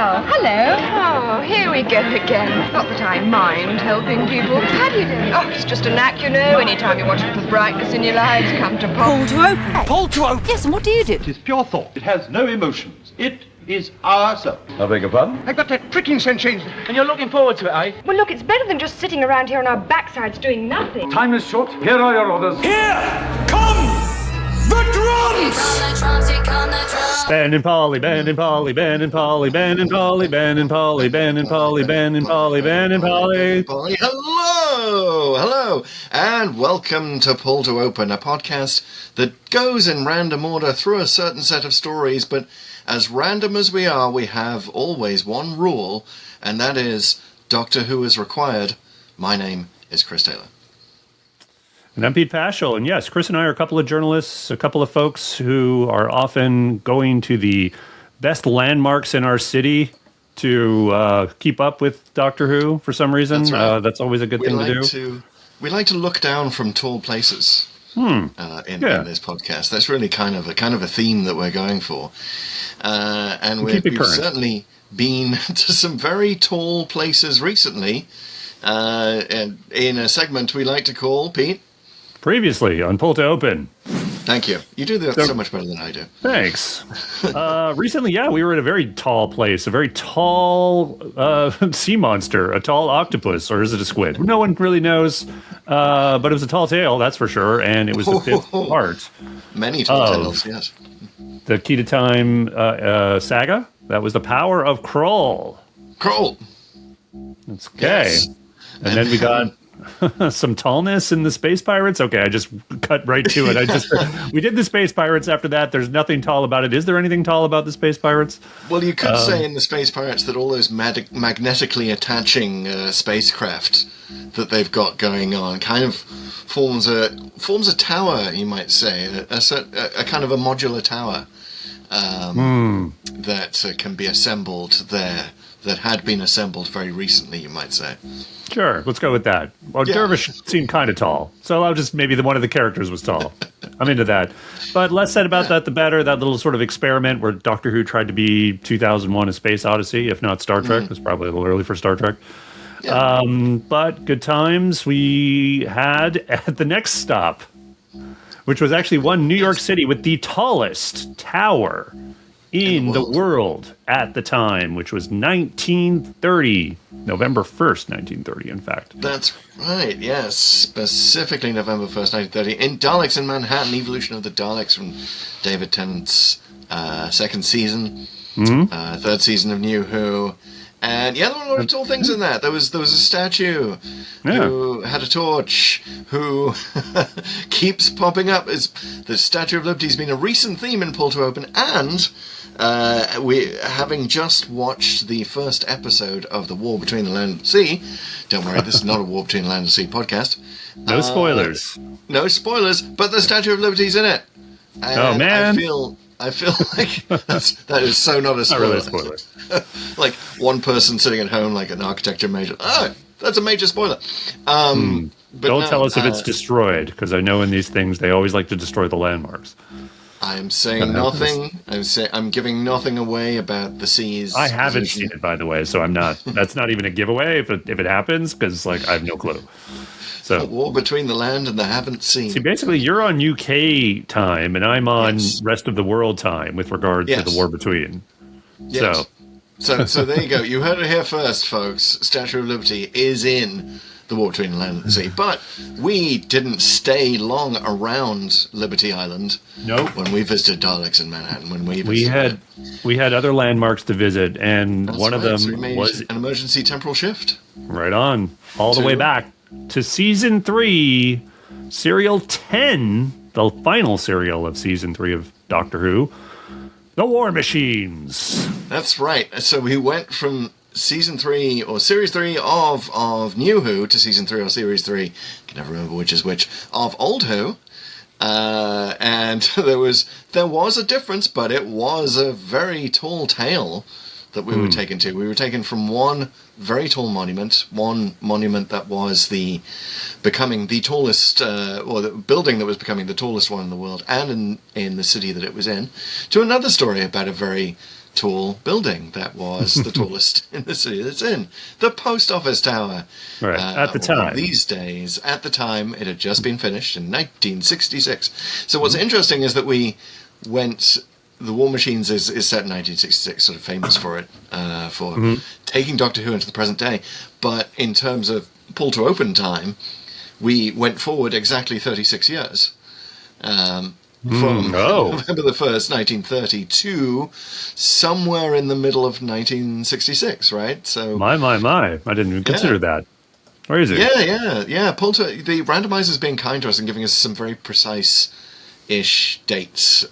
Well, hello. Oh, here we go again. Not that I mind helping people. How do you do? Oh, it's just a knack, you know. Anytime you want a little brightness in your lives, come to Pop. Pull to open. Pull to open. Yes, and what do you do? It is pure thought. It has no emotions. It is ourself. I beg your pardon? I've got that tricking sensation. And you're looking forward to it, eh? Well, look, it's better than just sitting around here on our backsides doing nothing. Time is short. Here are your orders. Here come the drums! Ben and Polly, Ben and Polly, Ben and Polly, Ben and Polly, Ben and Polly, Ben and Polly, Ben and Polly, Ben and Polly. Hello, and welcome to Pull to Open, a podcast that goes in random order through a certain set of stories, but as random as we are, we have always one rule, and that is Doctor Who is required. My name is Chris Taylor. And I'm Pete Paschal, and yes, Chris and I are a couple of journalists, a couple of folks who are often going to the best landmarks in our city to keep up with Doctor Who for some reason. That's right. That's always a good thing to do. We like to look down from tall places in this podcast. That's really kind of a theme that we're going for. And we've certainly been to some very tall places recently. And in a segment we like to call, Pete? Previously on Pull to Open. Thank you. You do that so much better than I do. Thanks. Recently, we were at a very tall place, a very tall sea monster, a tall octopus, or is it a squid? No one really knows, but it was a tall tale, that's for sure, and it was the fifth part. Many tall tales, yes. The Key to Time saga. That was the power of Kroll. Kroll. That's okay. Yes. And then we got some tallness in the Space Pirates. Okay, I just cut right to it. We did the Space Pirates after that. There's nothing tall about it. Is there anything tall about the Space Pirates? Well, you could say in the Space Pirates that all those magnetically attaching spacecraft that they've got going on kind of forms a tower, you might say, a kind of a modular tower that can be assembled there. That had been assembled very recently, you might say. Sure, let's go with that. Well, Dervish seemed kind of tall, so I'll just maybe one of the characters was tall. I'm into that. But less said about that, the better. That little sort of experiment where Doctor Who tried to be 2001: A Space Odyssey, if not Star Trek. It was probably a little early for Star Trek. Yeah. But good times we had at the next stop, which was actually New York City with the tallest tower in the world at the time, which was 1930, November 1st, 1930, in fact. That's right, yes. Specifically November 1st, 1930. In Daleks in Manhattan, Evolution of the Daleks from David Tennant's second season, third season of New Who. And there were a lot of tall things in that. There was a statue who had a torch, who keeps popping up. The Statue of Liberty has been a recent theme in Pull to Open, and we, having just watched the first episode of The War Between the Land and the Sea, don't worry, this is not a War Between the Land and the Sea podcast. No spoilers. No spoilers, but the Statue of Liberty's in it. And oh, man. I feel like that is so not a spoiler. Not really a spoiler. Like one person sitting at home, like an architecture major. Oh, that's a major spoiler. But don't tell us if it's destroyed, because I know in these things they always like to destroy the landmarks. I am saying nothing. I'm giving nothing away about the seas. I haven't seen it, by the way, so I'm not. That's not even a giveaway if it happens, because I have no clue. So a war between the land and the haven't seen. See, basically, you're on UK time, and I'm on rest of the world time with regard to the war between. Yes. So there you go. You heard it here first, folks. Statue of Liberty is in the war between the land and the sea. But we didn't stay long around Liberty Island. Nope. When we visited Daleks in Manhattan, we had other landmarks to visit, and one of them was an emergency temporal shift. Right on, all the way back to season 3, serial 10, the final serial of season 3 of Doctor Who, The War Machines. That's right. So we went from season 3 or series 3 of New Who to season 3 or series 3, I can never remember which is which, of Old Who. And there was a difference, but it was a very tall tale that we were taken to. We were taken from one very tall monument, one monument that was becoming the tallest, or the building that was becoming the tallest one in the world, and in the city that it was in, to another story about a very tall building that was the tallest in the city it's in. The post office tower. Right, at the time. These days, at the time, it had just been finished in 1966. So what's interesting is that we went... The War Machines is set in 1966, sort of famous for it, for taking Doctor Who into the present day. But in terms of pull to open time, we went forward exactly 36 years. From November the 1st, 1930 to somewhere in the middle of 1966, right? So My. I didn't even consider that. Where is it? Yeah. The randomizer's being kind to us and giving us some very precise-ish dates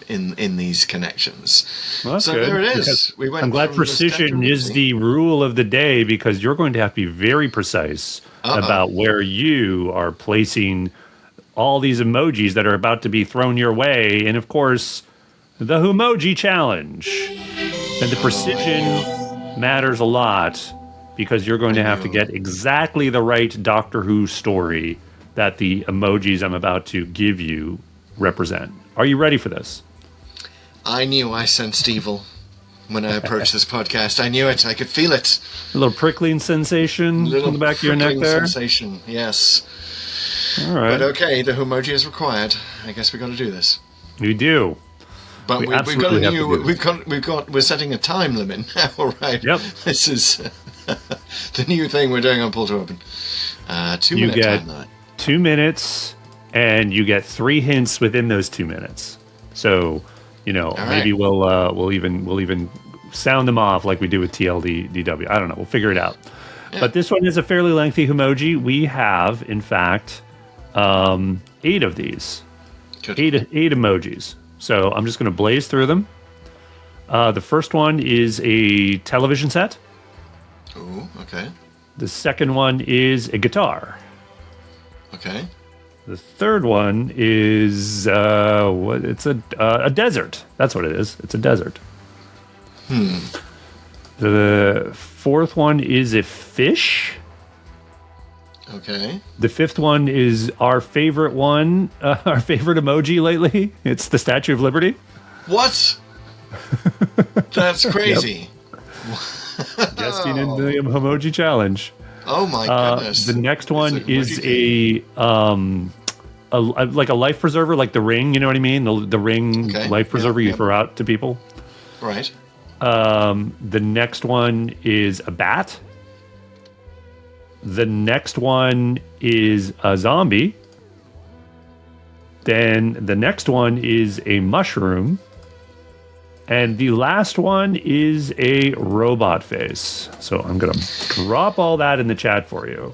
in these connections. Well, so good, there it is. I'm glad precision is the rule of the day, because you're going to have to be very precise about where you are placing all these emojis that are about to be thrown your way, and of course, the Whomoji challenge. And the precision matters a lot, because you're going to have to get exactly the right Doctor Who story that the emojis I'm about to give you represent. Are you ready for this? I knew I sensed evil when I approached this podcast. I knew it. I could feel it. A little prickling sensation on the back of your neck there? Sensation, yes. All right. But okay, the Whomoji is required. I guess we got to do this. We do. But we've got a new. We're setting a time limit now. All right. Yep. This is the new thing we're doing on Pull to Open. 2-minute time limit. 2 minutes, and you get 3 hints within those 2 minutes. So, maybe we'll even sound them off like we do with TLDW. I don't know. We'll figure it out. Yeah. But this one is a fairly lengthy Whomoji. We have, in fact, 8 of these. Good. Eight emojis. So I'm just going to blaze through them. The first one is a television set. Ooh, okay. The second one is a guitar. Okay. The third one is it's a desert. That's what it is. It's a desert. The fourth one is a fish. Okay. The fifth one is our favorite one, our favorite emoji lately. It's the Statue of Liberty. What? That's crazy. Guessing in the Whomoji challenge. Oh my goodness. The next one is like a life preserver, like the ring. You know what I mean? The ring life preserver you throw out to people. Right. The next one is a bat. The next one is a zombie. Then the next one is a mushroom. And the last one is a robot face. So I'm going to drop all that in the chat for you.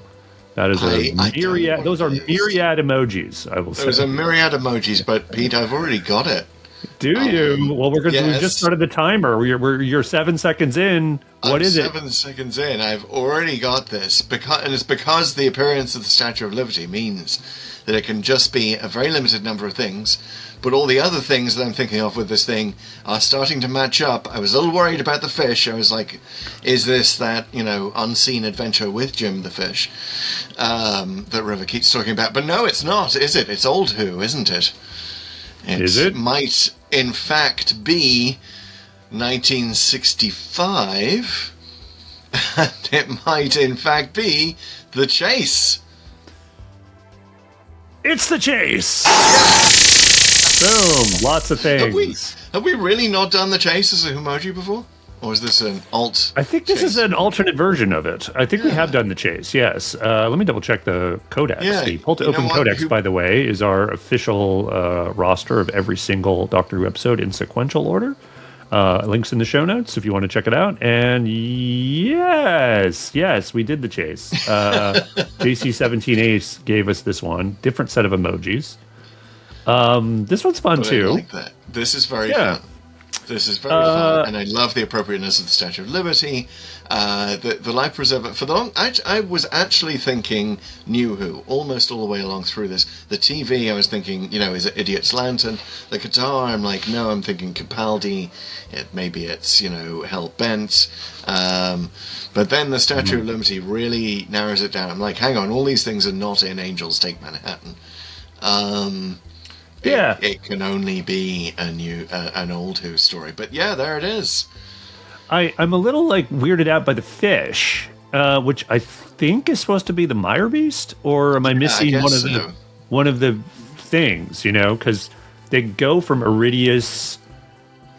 That is a myriad. Those are myriad emojis, I will say. There's a myriad emojis, but Pete, I've already got it. Do you? Well, we just started the timer. You're 7 seconds in. What is it? 7 seconds in. I've already got this. And it's because the appearance of the Statue of Liberty means that it can just be a very limited number of things. But all the other things that I'm thinking of with this thing are starting to match up. I was a little worried about the fish. I was like, is this that, unseen adventure with Jim the fish that River keeps talking about? But no, it's not, is it? It's Old Who, isn't it? It might, in fact, be 1965. And it might, in fact, be The Chase. It's The Chase! Yes! Boom! Lots of things. Have we really not done The Chase as a Whomoji before? Or is this an alt? I think this is an alternate version of it. I think we have done The Chase, yes. Let me double check the codex. The Pull to Open codex, by the way, is our official roster of every single Doctor Who episode in sequential order. Links in the show notes if you want to check it out. And yes, we did The Chase. JC17 Ace gave us this one. Different set of emojis. This one's fun too. I like that. This is very fun. This is very fun, and I love the appropriateness of the Statue of Liberty. The life preserver for the long. I was actually thinking New Who almost all the way along through this. The TV, I was thinking, is it Idiot's Lantern? The guitar, I'm like, no, I'm thinking Capaldi. Maybe it's Hell Bent. But then the Statue of Liberty really narrows it down. I'm like, hang on, all these things are not in Angels Take Manhattan. it can only be an old Who story. But yeah, there it is. I'm a little like weirded out by the fish, which I think is supposed to be the Mire Beast, or am I missing one of the things? Because they go from Iridius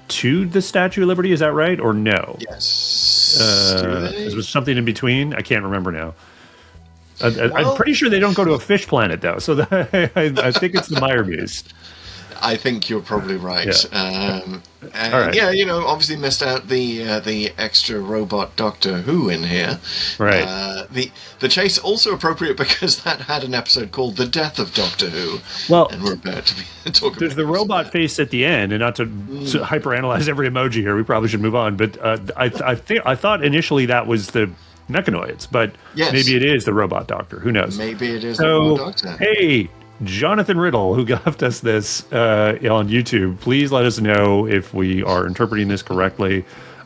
to the Statue of Liberty. Is that right, or no? Yes. Is there something in between? I can't remember now. I'm pretty sure they don't go to a fish planet though, so I think it's the Mire Beast. I think you're probably right. Yeah. All right. Yeah, obviously missed out the extra robot Doctor Who in here. Right. The chase also appropriate because that had an episode called "The Death of Doctor Who." Well, and we're about to be talking. There's the robot face at the end, and not to hyperanalyze every emoji here, we probably should move on. But I thought initially that was the mechanoids, but maybe it is the robot Doctor. Who knows? Maybe it is the robot Doctor. Hey, Jonathan Riddle, who left us this on YouTube, please let us know if we are interpreting this correctly.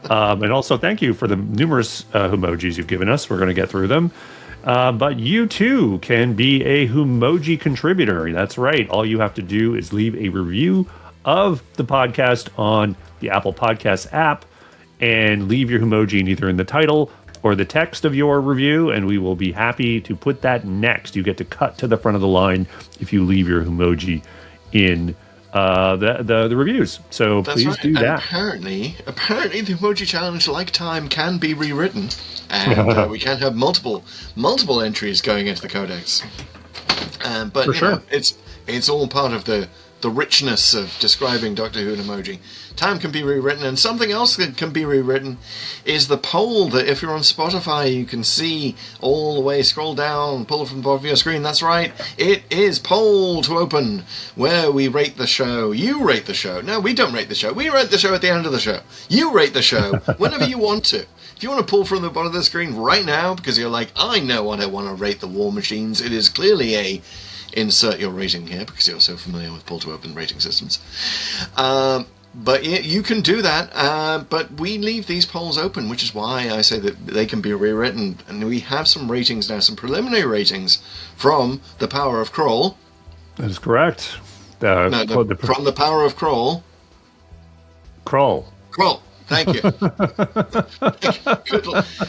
And also, thank you for the numerous Whomojis you've given us. We're going to get through them. But you, too, can be a Whomoji contributor. That's right. All you have to do is leave a review of the podcast on the Apple Podcasts app and leave your Whomoji either in the title or the text of your review, and we will be happy to put that next. You get to cut to the front of the line if you leave your Whomoji in the reviews. So please do that. Apparently, the Whomoji Challenge, like Time, can be rewritten, and we can have multiple entries going into the Codex. But For sure. It's all part of the richness of describing Doctor Who and emoji. Time can be rewritten, and something else that can be rewritten is the poll that if you're on Spotify you can see all the way, scroll down, pull it from the bottom of your screen. That's right, it is Poll to Open, where we rate the show. You rate the show. No, we don't rate the show. We rate the show at the end of the show. You rate the show whenever you want to. If you want to pull from the bottom of the screen right now because you're like, I know what I want to rate the War Machines, it is clearly a insert your rating here because you're so familiar with Pull to Open rating systems. But you can do that, but we leave these polls open, which is why I say that they can be rewritten. And we have some ratings now, some preliminary ratings from The Power of Kroll. That is correct. From The Power of Kroll. Kroll. Thank you.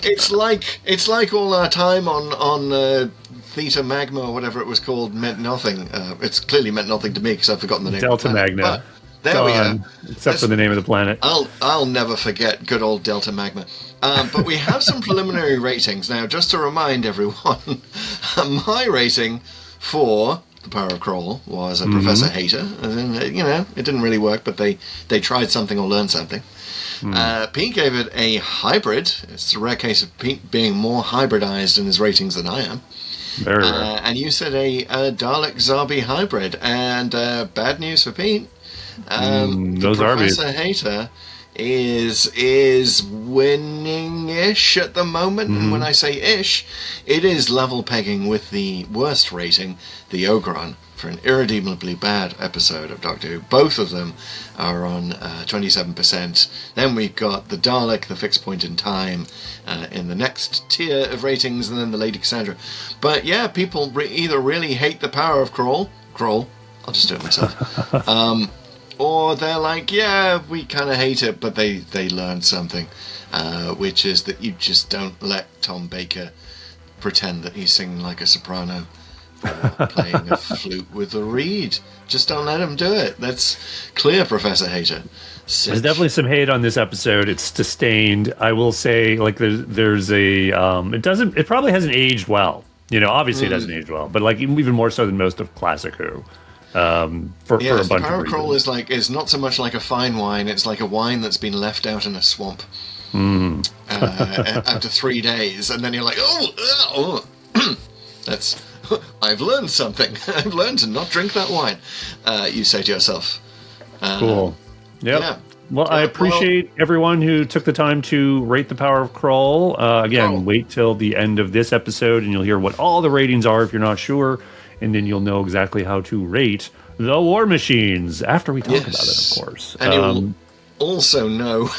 It's like all our time on Theta Magma or whatever it was called meant nothing. It's clearly meant nothing to me because I've forgotten the name. Delta of the planet. Magna. There we go. Except for the name of the planet. I'll never forget good old Delta Magma. But we have some preliminary ratings now. Just to remind everyone, my rating for The Power of Kroll was a Professor Hater. It didn't really work, but they tried something or learned something. Pete gave it a hybrid. It's a rare case of Pete being more hybridized in his ratings than I am. Very rare. And you said a Dalek Zarbi hybrid. And bad news for Pete. Those Professor Hater is winning-ish at the moment. And when I say ish, it is level pegging with the worst rating, the Ogron, for an irredeemably bad episode of Doctor Who. Both of them are on 27%. Then we've got the Dalek, the Fixed Point in Time, in the next tier of ratings, and then the Lady Cassandra. But yeah, people either really hate The Power of Kroll, I'll just do it myself, or they're like, yeah, we kind of hate it, but they learned something, which is that you just don't let Tom Baker pretend that he's singing like a soprano or playing a flute with a reed. Just don't let him do it. That's clear, Professor Hater. There's definitely some hate on this episode. It's sustained. I will say, like, there's a it probably hasn't aged well. Obviously it hasn't aged well, but like even more so than most of classic Who. For a bunch of reasons. The Power of Kroll is not so much like a fine wine. It's like a wine that's been left out in a swamp after 3 days, and then you're like, that's. I've learned something. I've learned to not drink that wine. You say to yourself. Cool. Yep. Yeah. Well, I appreciate everyone who took the time to rate The Power of Kroll. Again, wait till the end of this episode, and you'll hear what all the ratings are if you're not sure. And then you'll know exactly how to rate the War Machines after we talk about it, of course. And you will also know,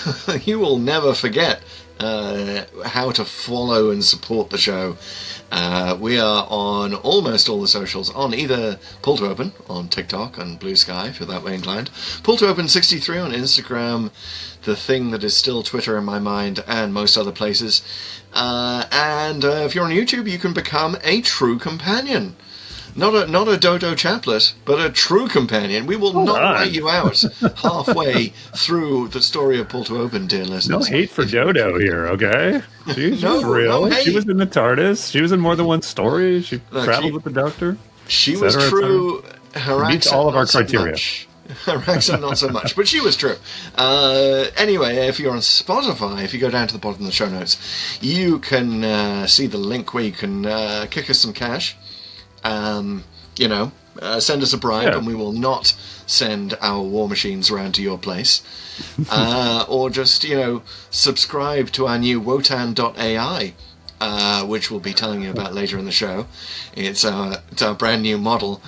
you will never forget how to follow and support the show, we are on almost all the socials, on either Pull to Open on TikTok and Blue Sky, if you're that way inclined, Pull to Open 63 on Instagram, the thing that is still Twitter in my mind, and most other places. And if you're on YouTube, you can become a true companion. Not a dodo chaplet, but a true companion. We will not write you out halfway through the story of Pull to Open, dear listeners. No hate for Dodo here, okay? She was real. No, she was in the TARDIS. She was in more than one story. She traveled with the Doctor. She was true. Her meets all of our criteria. Her accent, not so much, but she was true. Anyway, if you're on Spotify, if you go down to the bottom of the show notes, you can see the link where you can kick us some cash. Send us a bribe and we will not send our war machines around to your place. Or just, subscribe to our new WOTAN.ai, which we'll be telling you about later in the show. It's our brand new model.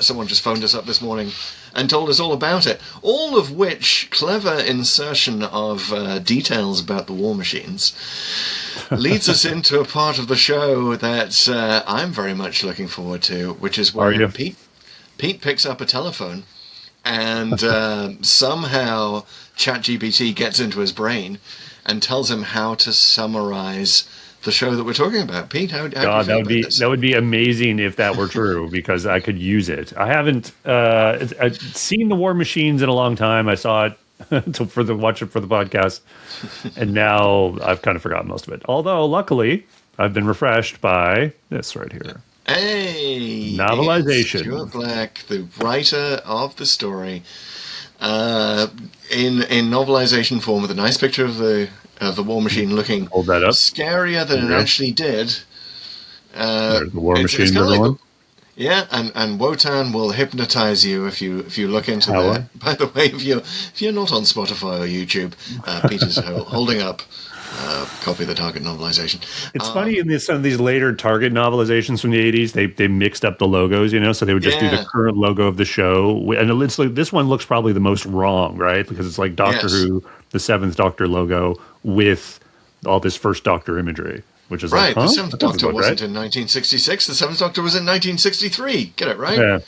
Someone just phoned us up this morning and told us all about it. All of which clever insertion of details about the war machines leads us into a part of the show that I'm very much looking forward to, which is where Pete picks up a telephone and somehow ChatGPT gets into his brain and tells him how to summarize the show that we're talking about. Pete, how do you feel about this? That would be amazing if that were true, because I could use it. I haven't I've seen the War Machines in a long time. I saw it watch it for the podcast, and now I've kind of forgotten most of it. Although, luckily, I've been refreshed by this right here. Hey! Novelization. Stuart Black, the writer of the story, in novelization form with a nice picture of the War Machine looking Hold that up. scarier than it actually did. There's the War Machine, everyone. And WOTAN will hypnotize you if you look into that. By the way, if you're not on Spotify or YouTube, Peter's holding up copy of the Target novelization. It's funny in some of these later Target novelizations from the 80s, they mixed up the logos, so they would just do the current logo of the show. And it's like, this one looks probably the most wrong, right? Because it's like Doctor Who, the 7th Doctor logo with all this first Doctor imagery. Which is right, like, the 7th Doctor wasn't in 1966, the 7th Doctor was in 1963. Get it right? Yeah.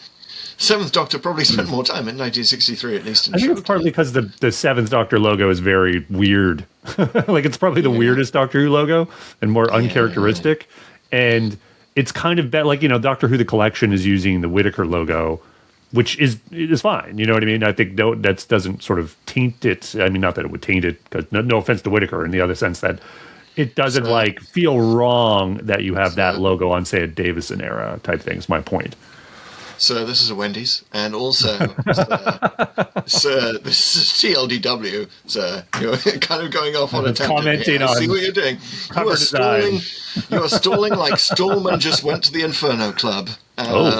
7th Doctor probably spent more time in 1963, at least in I think it's partly because the 7th Doctor logo is very weird. Like, it's probably the weirdest Doctor Who logo and more uncharacteristic. And it's kind of like, Doctor Who The Collection is using the Whittaker logo, which is fine. You know what I mean? I think that doesn't sort of taint it. I mean, not that it would taint it, because no offense to Whittaker in the other sense that it doesn't feel wrong that you have that logo on, say, a Davison era type thing. Is my point. So this is a Wendy's, and also, sir, this is TLDW. Sir, you're kind of going off on a tangent. Commenting on. I see what you're doing. You are stalling like Stallman just went to the Inferno Club. All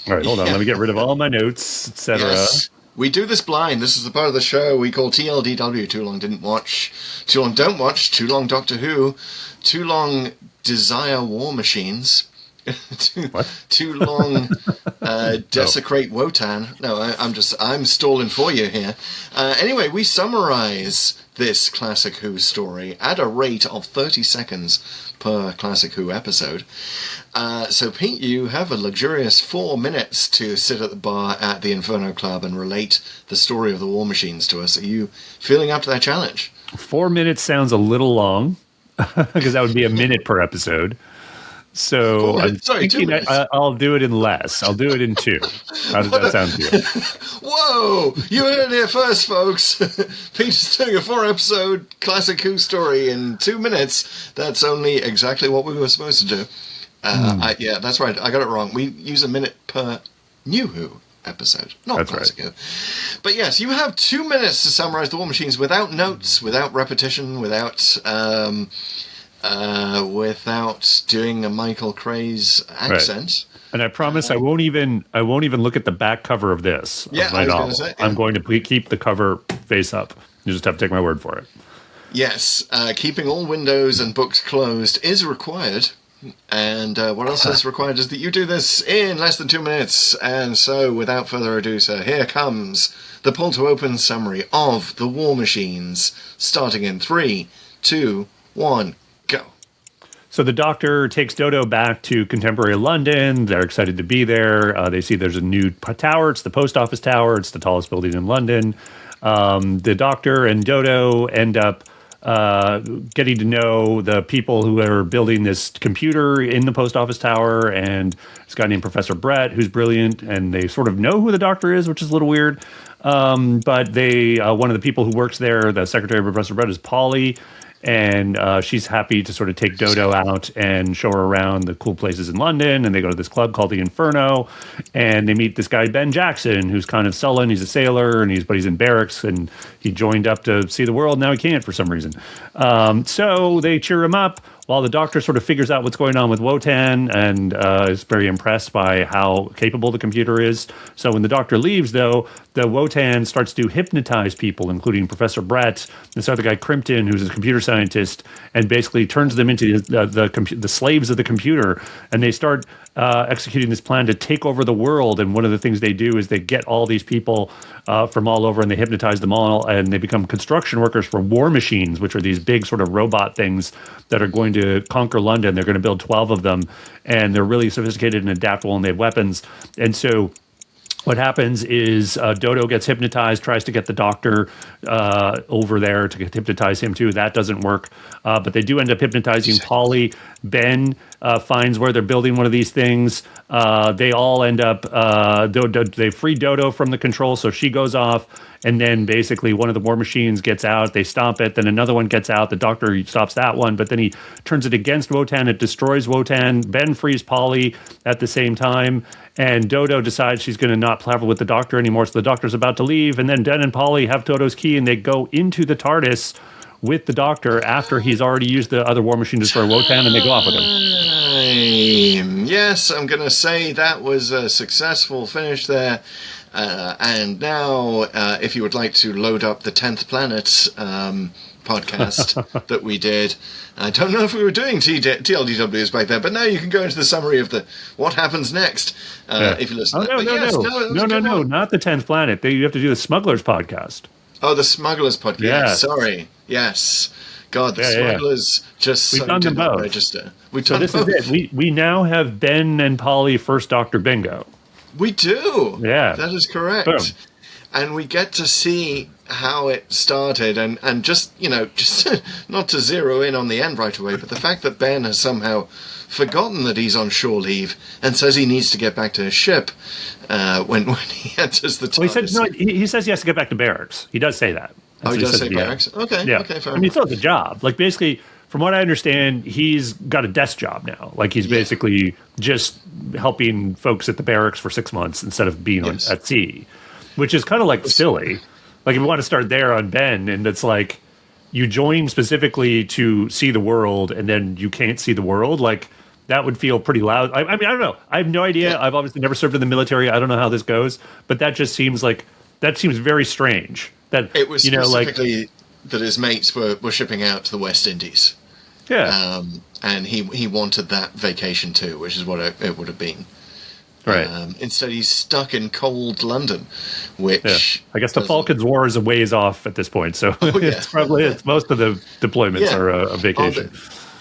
right, hold on. Let me get rid of all my notes, etc. Yes. We do this blind. This is the part of the show we call TLDW. Too long didn't watch. Too long don't watch. Too long Doctor Who. Too long desire war machines. Too long desecrate WOTAN. No, I'm stalling for you here. Anyway, we summarize this Classic Who story at a rate of 30 seconds per Classic Who episode. So, Pete, you have a luxurious 4 minutes to sit at the bar at the Inferno Club and relate the story of the War Machines to us. Are you feeling up to that challenge? 4 minutes sounds a little long, because that would be a minute per episode. So I'm thinking I'll do it in less. I'll do it in 2. How does that sound to you? Whoa! You heard it here first, folks. Peter's doing a 4-episode Classic Who story in 2 minutes. That's only exactly what we were supposed to do. Yeah, that's right. I got it wrong. We use a minute per New Who episode, not that's Classic right. Who. But yes, you have 2 minutes to summarize the War Machines without notes, without repetition, without doing a Michael Cray's accent. Right. And I promise I won't even look at the back cover of this. Yeah, of my novel. I'm going to keep the cover face up. You just have to take my word for it. Yes, keeping all windows and books closed is required. And what else is required is that you do this in less than 2 minutes. And so, without further ado, sir, here comes the Pull to Open summary of the War Machines, starting in 3, 2, 1, go. So the Doctor takes Dodo back to contemporary London. They're excited to be there. They see there's a new tower. It's the post office tower. It's the tallest building in London. The Doctor and Dodo end up getting to know the people who are building this computer in the post office tower. And this guy named Professor Brett, who's brilliant. And they sort of know who the Doctor is, which is a little weird. But they one of the people who works there, the secretary of Professor Brett, is Polly. And she's happy to sort of take Dodo out and show her around the cool places in London. And they go to this club called the Inferno. And they meet this guy, Ben Jackson, who's kind of sullen. He's a sailor, and he's in barracks. And he joined up to see the world. Now he can't for some reason. So they cheer him up while the Doctor sort of figures out what's going on with WOTAN and is very impressed by how capable the computer is. So when the Doctor leaves, though, the WOTAN starts to hypnotize people, including Professor Brett, this other guy, Crimpton, who's a computer scientist, and basically turns them into the slaves of the computer. And they start executing this plan to take over the world. And one of the things they do is they get all these people from all over and they hypnotize them all, and they become construction workers for war machines, which are these big sort of robot things that are going to conquer London. They're going to build 12 of them, and they're really sophisticated and adaptable, and they have weapons. And so what happens is Dodo gets hypnotized, tries to get the Doctor over there to hypnotize him too. That doesn't work, but they do end up hypnotizing Polly. Ben finds where they're building one of these things. They all end up, they free Dodo from the control, so she goes off. And then basically one of the war machines gets out. They stomp it. Then another one gets out. The Doctor stops that one. But then he turns it against WOTAN. It destroys WOTAN. Ben frees Polly at the same time. And Dodo decides she's going to not travel with the Doctor anymore. So the Doctor's about to leave. And then Ben and Polly have Dodo's key. And they go into the TARDIS with the Doctor after he's already used the other war machine to destroy WOTAN. And they go off with him. Yes, I'm going to say that was a successful finish there. And now, if you would like to load up the 10th Planet podcast that we did, I don't know if we were doing TLDWs back then, but now you can go into the summary of the what happens next if you listen. No, not the 10th Planet. You have to do the Smugglers podcast. Oh, the Smugglers podcast. Yeah. Sorry. Yes. God, the Smugglers just We've done them both. Register. So this is it. We now have Ben and Polly First Doctor bingo. We do. Yeah. That is correct. Boom. And we get to see how it started and just not to zero in on the end right away, but the fact that Ben has somehow forgotten that he's on shore leave and says he needs to get back to his ship when he enters the TARDIS. Well, he says he has to get back to barracks. He does say that. He does say barracks? Okay. Yeah. Okay, fair I mean, he enough. still has a job. Like, basically, from what I understand, he's got a desk job now. Like, he's basically just helping folks at the barracks for 6 months instead of being at sea, which is kind of like silly. Like, if we want to start there on Ben, and it's like you join specifically to see the world, and then you can't see the world, like, that would feel pretty loud. I mean, I don't know. I have no idea. Yeah. I've obviously never served in the military. I don't know how this goes, but that just seems very strange. That it was specifically that his mates were shipping out to the West Indies. Yeah. And he wanted that vacation too, which is what it would have been. Right. Instead, he's stuck in cold London, which I guess the Falklands War is a ways off at this point, so it's most of the deployments are a vacation.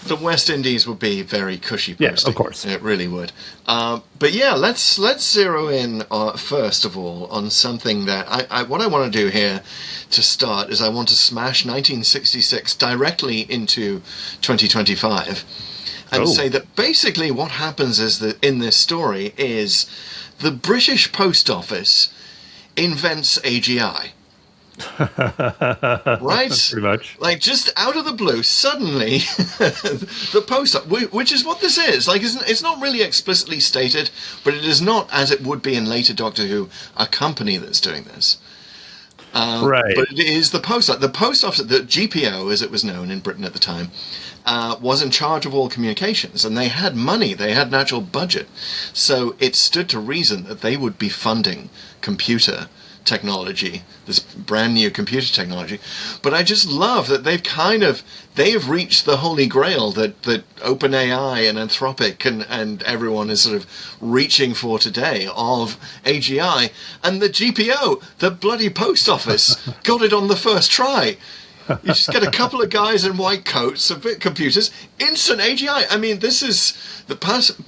The West Indies would be very cushy. Yes, of course, it really would. But yeah, let's zero in first of all on something that what I want to do here to start is I want to smash 1966 directly into 2025 and say that basically what happens is that in this story is the British Post Office invents AGI. Right? Pretty much. Like, just out of the blue, suddenly, the post office, which is what this is. Like, it's not really explicitly stated, but it is not, as it would be in later Doctor Who, a company that's doing this. Right. But it is the post office. The post office, the GPO, as it was known in Britain at the time, was in charge of all communications, and they had money, they had an actual budget. So it stood to reason that they would be funding computer technology, this brand new computer technology. But I just love that they've reached the holy grail that OpenAI and Anthropic and everyone is sort of reaching for today of AGI, and the GPO, the bloody post office, got it on the first try. You just get a couple of guys in white coats, a bit of computers, instant AGI. I mean, this is the past.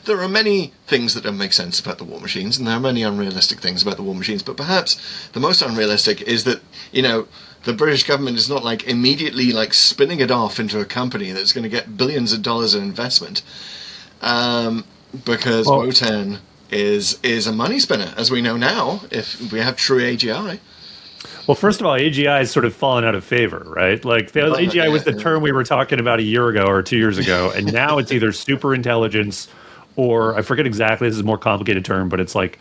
There are many things that don't make sense about the war machines, and there are many unrealistic things about the war machines. But perhaps the most unrealistic is that, you know, the British government is not like immediately like spinning it off into a company that's going to get billions of dollars in investment, because WOTAN is a money spinner, as we know now. If we have true AGI. Well, first of all, AGI has sort of fallen out of favor, right? Like, AGI was the term we were talking about a year ago or 2 years ago, and now it's either super intelligence or, I forget exactly, this is a more complicated term, but it's like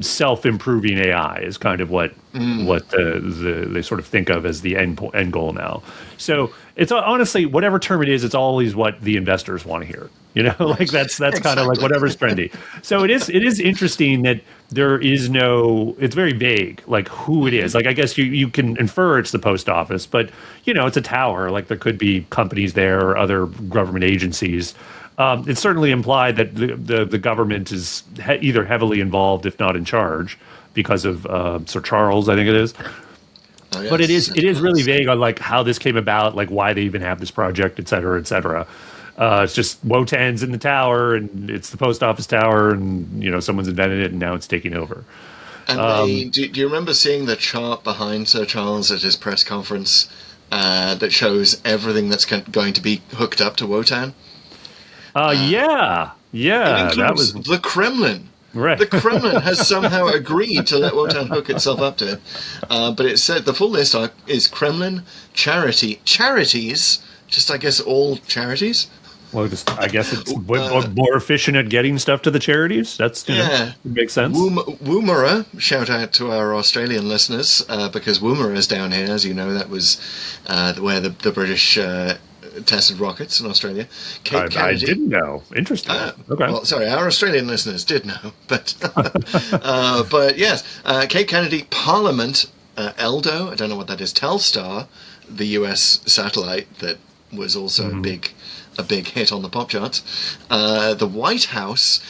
self-improving AI is kind of what they sort of think of as the end goal now. So it's honestly, whatever term it is, it's always what the investors want to hear. You know, like that's exactly. Kind of like whatever's trendy. So it is interesting that there is no, it's very vague, like who it is. Like, I guess you can infer it's the post office, but, you know, it's a tower. Like, there could be companies there or other government agencies. It's certainly implied that the government is either heavily involved, if not in charge, because of Sir Charles, I think it is. Oh, yes. But it is really vague on like how this came about, like why they even have this project, et cetera, et cetera. It's just WOTAN's in the tower, and it's the post office tower, and, you know, someone's invented it, and now it's taking over. And do you remember seeing the chart behind Sir Charles at his press conference that shows everything that's going to be hooked up to WOTAN? Yeah, that was the Kremlin. Right. The Kremlin has somehow agreed to let WOTAN hook itself up to it. But it said the full list is Kremlin, charities, just I guess all charities. Well, I guess it's more efficient at getting stuff to the charities. That's, you know, it makes sense. Woomera, shout out to our Australian listeners, because Woomera is down here, as you know. That was where the British tested rockets in Australia. Cape Kennedy. I didn't know. Interesting. Okay. Well, sorry, our Australian listeners did know, but but yes, Cape Kennedy, Parliament, Eldo. I don't know what that is. Telstar, the US satellite that was also a big hit on the pop charts. The White House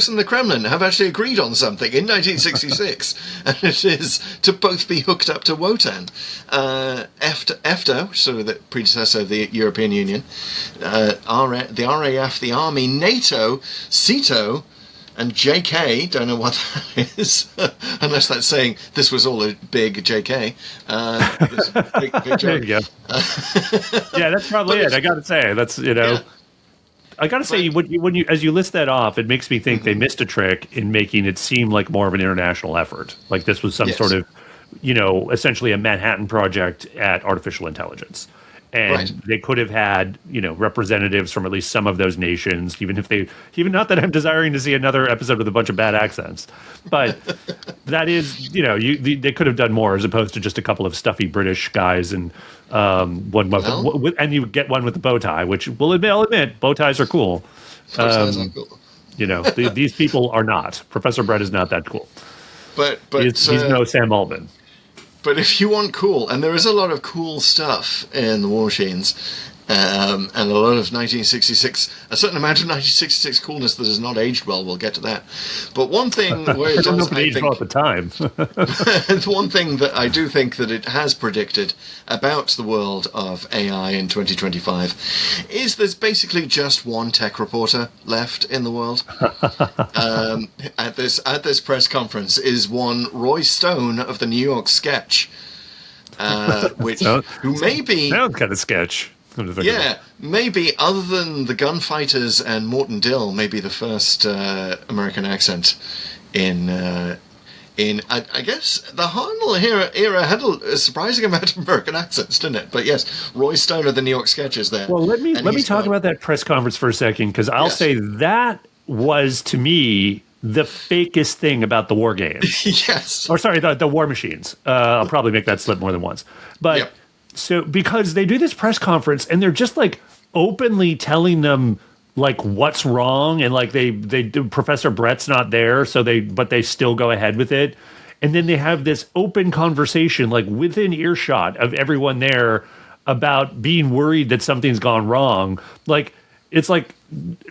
and the Kremlin have actually agreed on something in 1966, and it is to both be hooked up to WOTAN. EFTA, sort of the predecessor of the European Union, the RAF, the Army, NATO, CETO, and JK, don't know what that is, unless that's saying this was all a big JK. Big there you go. Yeah, that's probably it. I got to say, that's, you know, I got to say, when you as you list that off, it makes me think they missed a trick in making it seem like more of an international effort. Like this was some sort of, you know, essentially a Manhattan Project at artificial intelligence. And they could have had, you know, representatives from at least some of those nations, even not that I'm desiring to see another episode with a bunch of bad accents, but that is, you know, they could have done more as opposed to just a couple of stuffy British guys and and you get one with the bow tie, which I'll admit, bow ties are cool. Bow ties are cool. You know, these people are not. Professor Brett is not that cool. But he's no Sam Altman. But if you want cool, and there is a lot of cool stuff in the War Machines, and a lot of 1966, a certain amount of 1966 coolness that has not aged well. We'll get to that. But one thing where it does, I think, at the time. one thing that I do think that it has predicted about the world of AI in 2025 is there's basically just one tech reporter left in the world. At this press conference is one Roy Stone of the New York Sketch, who may be sounds kind of sketch. Yeah, maybe other than the Gunfighters and Morton Dill, maybe the first American accent in I guess the Hartnell era had a surprising amount of American accents, didn't it? But yes, Roy Stone of the New York Sketch is there. Well, let me talk about that press conference for a second, because I'll say that was, to me, the fakest thing about the war games. Yes. Or sorry, the war machines. I'll probably make that slip more than once. But. Yep. So, because they do this press conference and they're just like openly telling them like what's wrong, and like they do, Professor Brett's not there, but they still go ahead with it. And then they have this open conversation like within earshot of everyone there about being worried that something's gone wrong. Like, it's like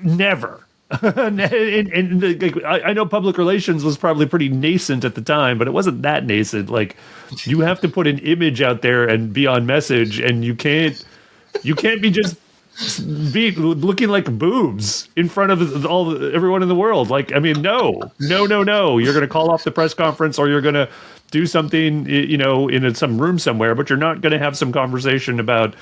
never I know public relations was probably pretty nascent at the time, but it wasn't that nascent. Like, you have to put an image out there and be on message, and you can't be just be looking like boobs in front of everyone in the world. Like, I mean, no. You're going to call off the press conference, or you're going to do something, in some room somewhere, but you're not going to have some conversation about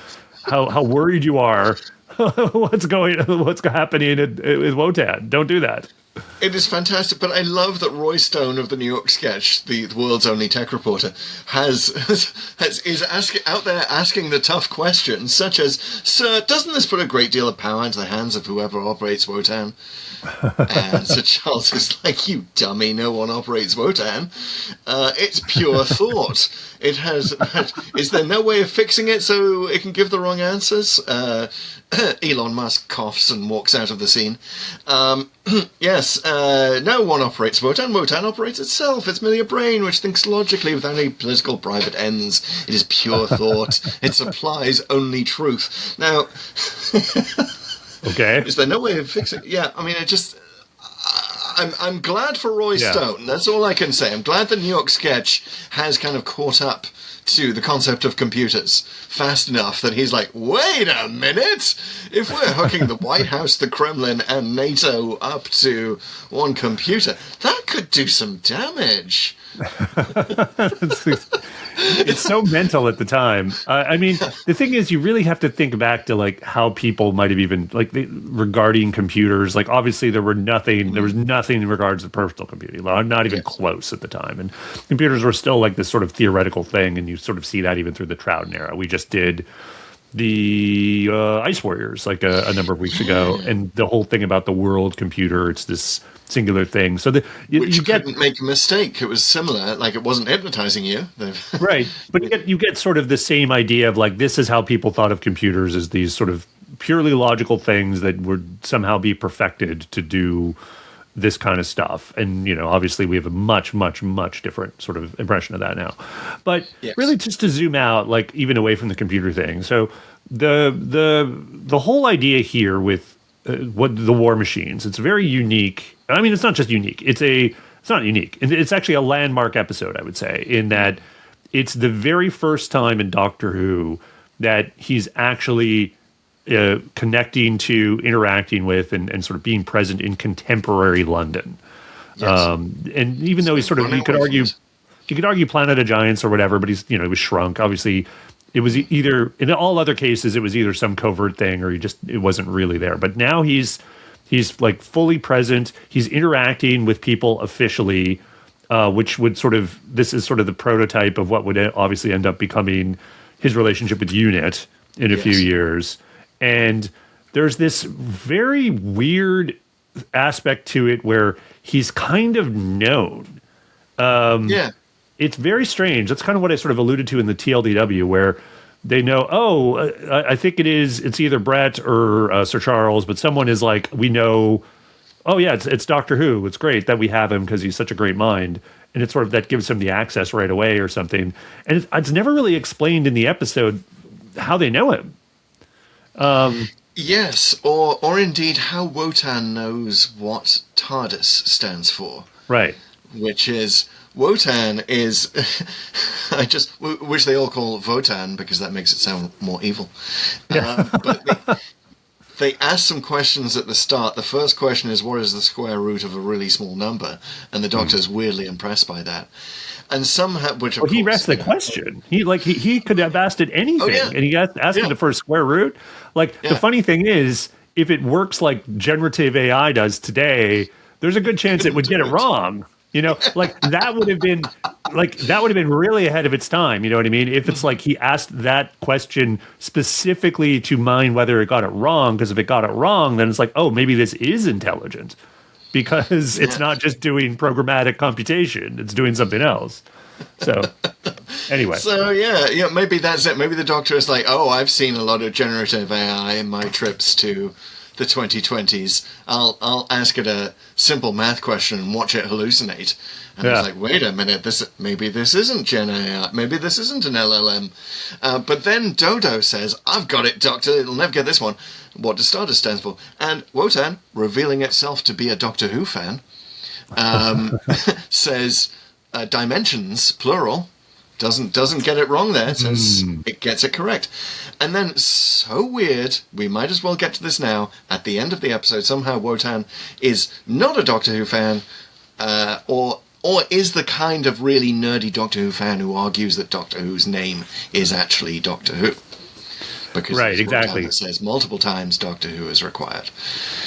how worried you are. What's happening with WOTAN? Don't do that. It is fantastic, but I love that Roy Stone of the New York Sketch, the world's only tech reporter, is asking the tough questions, such as, "Sir, doesn't this put a great deal of power into the hands of whoever operates WOTAN?" And Sir Charles is like, "You dummy, no one operates WOTAN. It's pure thought. It has. Is there no way of fixing it so it can give the wrong answers?" Elon Musk coughs and walks out of the scene. Yes, no one operates WOTAN. WOTAN operates itself. It's merely a brain which thinks logically without any political private ends. It is pure thought. It supplies only truth. Now, okay. Is there no way of fixing it? Yeah, I mean, I'm glad for Roy Stone. That's all I can say. I'm glad the New York Sketch has kind of caught up to the concept of computers fast enough that he's like, wait a minute! If we're hooking the White House, the Kremlin, and NATO up to one computer, that could do some damage. It's so mental at the time. I mean, the thing is, you really have to think back to like how people might have even regarding computers. Like, obviously, there was nothing in regards to personal computing, not even close at the time. And computers were still like this sort of theoretical thing, and you sort of see that even through the Troughton era. We just did the Ice Warriors like a number of weeks ago, and the whole thing about the world computer, it's this singular thing. So you couldn't make a mistake. It was similar, like it wasn't hypnotizing you. Right. But you get sort of the same idea of like, this is how people thought of computers, as these sort of purely logical things that would somehow be perfected to do this kind of stuff. And, obviously we have a much, much, much different sort of impression of that now. But really, just to zoom out, like even away from the computer thing. So the whole idea here with what the war machines, it's very unique. I mean, it's not just unique. It's not unique. It's actually a landmark episode, I would say, in that it's the very first time in Doctor Who that he's actually connecting to, interacting with, and sort of being present in contemporary London. Yes. And even though he's sort of, you could argue Planet of Giants or whatever, but he was shrunk. Obviously, it was either, in all other cases, it was either some covert thing or it wasn't really there. But now he's like fully present. He's interacting with people officially, which would this is sort of the prototype of what would obviously end up becoming his relationship with UNIT in a few years. And there's this very weird aspect to it where he's kind of known. It's very strange. That's kind of what I sort of alluded to in the TLDW, where they know, I think it's either Brett or Sir Charles, but someone is like, we know, it's Doctor Who. It's great that we have him because he's such a great mind. And it's sort of that gives him the access right away or something. And it's never really explained in the episode how they know him. Yes, or indeed how WOTAN knows what TARDIS stands for. Right. Which is, WOTAN is, which they all call VOTAN because that makes it sound more evil. But they ask some questions at the start. The first question is, what is the square root of a really small number? And the Doctor's weirdly impressed by that. And somehow, which of course, he asked the question. He could have asked it anything, and he asked it for a square root. The funny thing is, if it works like generative AI does today, there's a good chance it would get it wrong. That would have been really ahead of its time. You know what I mean? If it's like he asked that question specifically to mine whether it got it wrong, because if it got it wrong, then it's like, oh, maybe this is intelligent. Because it's not just doing programmatic computation; it's doing something else. So, anyway. So maybe that's it. Maybe the Doctor is like, "Oh, I've seen a lot of generative AI in my trips to the 2020s, I'll ask it a simple math question and watch it hallucinate. And it's like, wait a minute, maybe this isn't Gen AI, maybe this isn't an LLM. But then Dodo says, I've got it, Doctor, it'll never get this one. What does Stardust stands for? And WOTAN, revealing itself to be a Doctor Who fan, says dimensions, plural, doesn't get it wrong there. It says it gets it correct. And then, so weird, we might as well get to this now. At the end of the episode, somehow WOTAN is not a Doctor Who fan, or is the kind of really nerdy Doctor Who fan who argues that Doctor Who's name is actually Doctor Who. Because right, exactly. It says multiple times Doctor Who is required.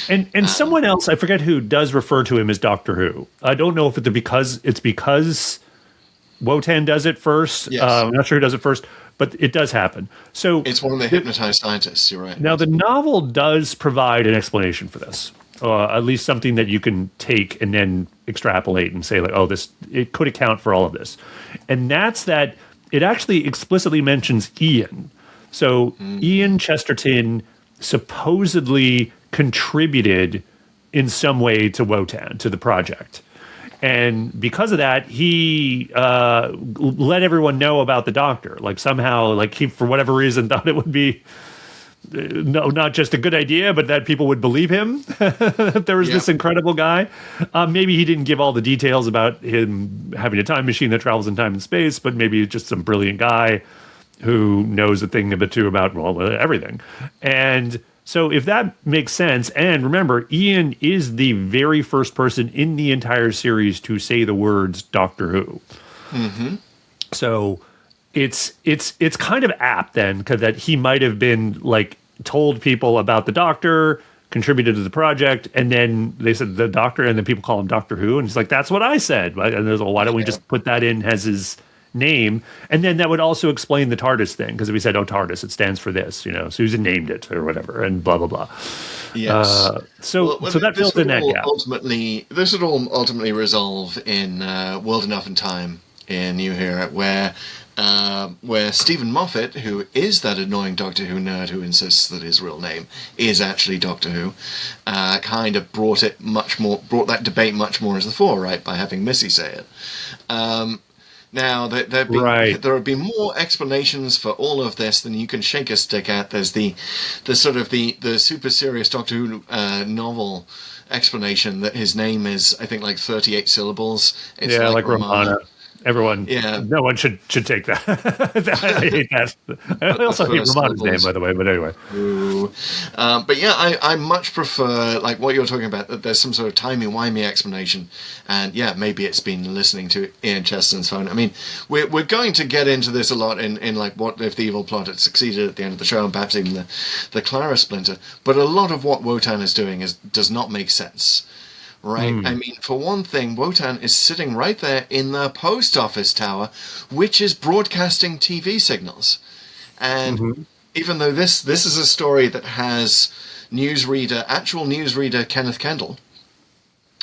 And someone else, I forget who, does refer to him as Doctor Who. I don't know if it's because WOTAN does it first. Yes. I'm not sure who does it first, but it does happen. So it's one of the hypnotized scientists, you're right. Now, the novel does provide an explanation for this, at least something that you can take and then extrapolate and say, like, oh, it could account for all of this. And that's that it actually explicitly mentions Ian. So Ian Chesterton supposedly contributed in some way to WOTAN, to the project. And because of that, he let everyone know about the Doctor. Like somehow, like he, for whatever reason, thought it would be not just a good idea, but that people would believe him. That there was this incredible guy. Maybe he didn't give all the details about him having a time machine that travels in time and space, but maybe just some brilliant guy who knows a thing or two about, well, everything. And so if that makes sense, and remember, Ian is the very first person in the entire series to say the words Doctor Who. Mm-hmm. So it's kind of apt then, because that he might have been like told people about the Doctor, contributed to the project, and then they said the Doctor, and then people call him Doctor Who, and he's like, that's what I said. And there's, well, why don't we just put that in as his name? And then that would also explain the TARDIS thing, because if we said, oh, TARDIS, it stands for this, Susan named it or whatever, and blah blah blah. Yes. So that fills in that gap. This would all ultimately resolve in World Enough and Time in New Hero, where Stephen Moffat, who is that annoying Doctor Who nerd who insists that his real name is actually Doctor Who, kind of brought that debate much more as the fore, right, by having Missy say it. Now, there have been more explanations for all of this than you can shake a stick at. There's the super serious Doctor Who novel explanation that his name is, I think, like 38 syllables. It's like Romana. Everyone, no one should take that. I hate that. I also hate Romana's name, by the way, but anyway. But yeah, I much prefer, like what you're talking about, that there's some sort of timey-wimey explanation. And yeah, maybe it's been listening to Ian Chesterton's phone. I mean, we're going to get into this a lot in like what if the evil plot had succeeded at the end of the show, and perhaps even the Clara Splinter. But a lot of what WOTAN is doing does not make sense. Right? I mean, for one thing, WOTAN is sitting right there in the post office tower, which is broadcasting TV signals. And even though this is a story that has actual newsreader Kenneth Kendall,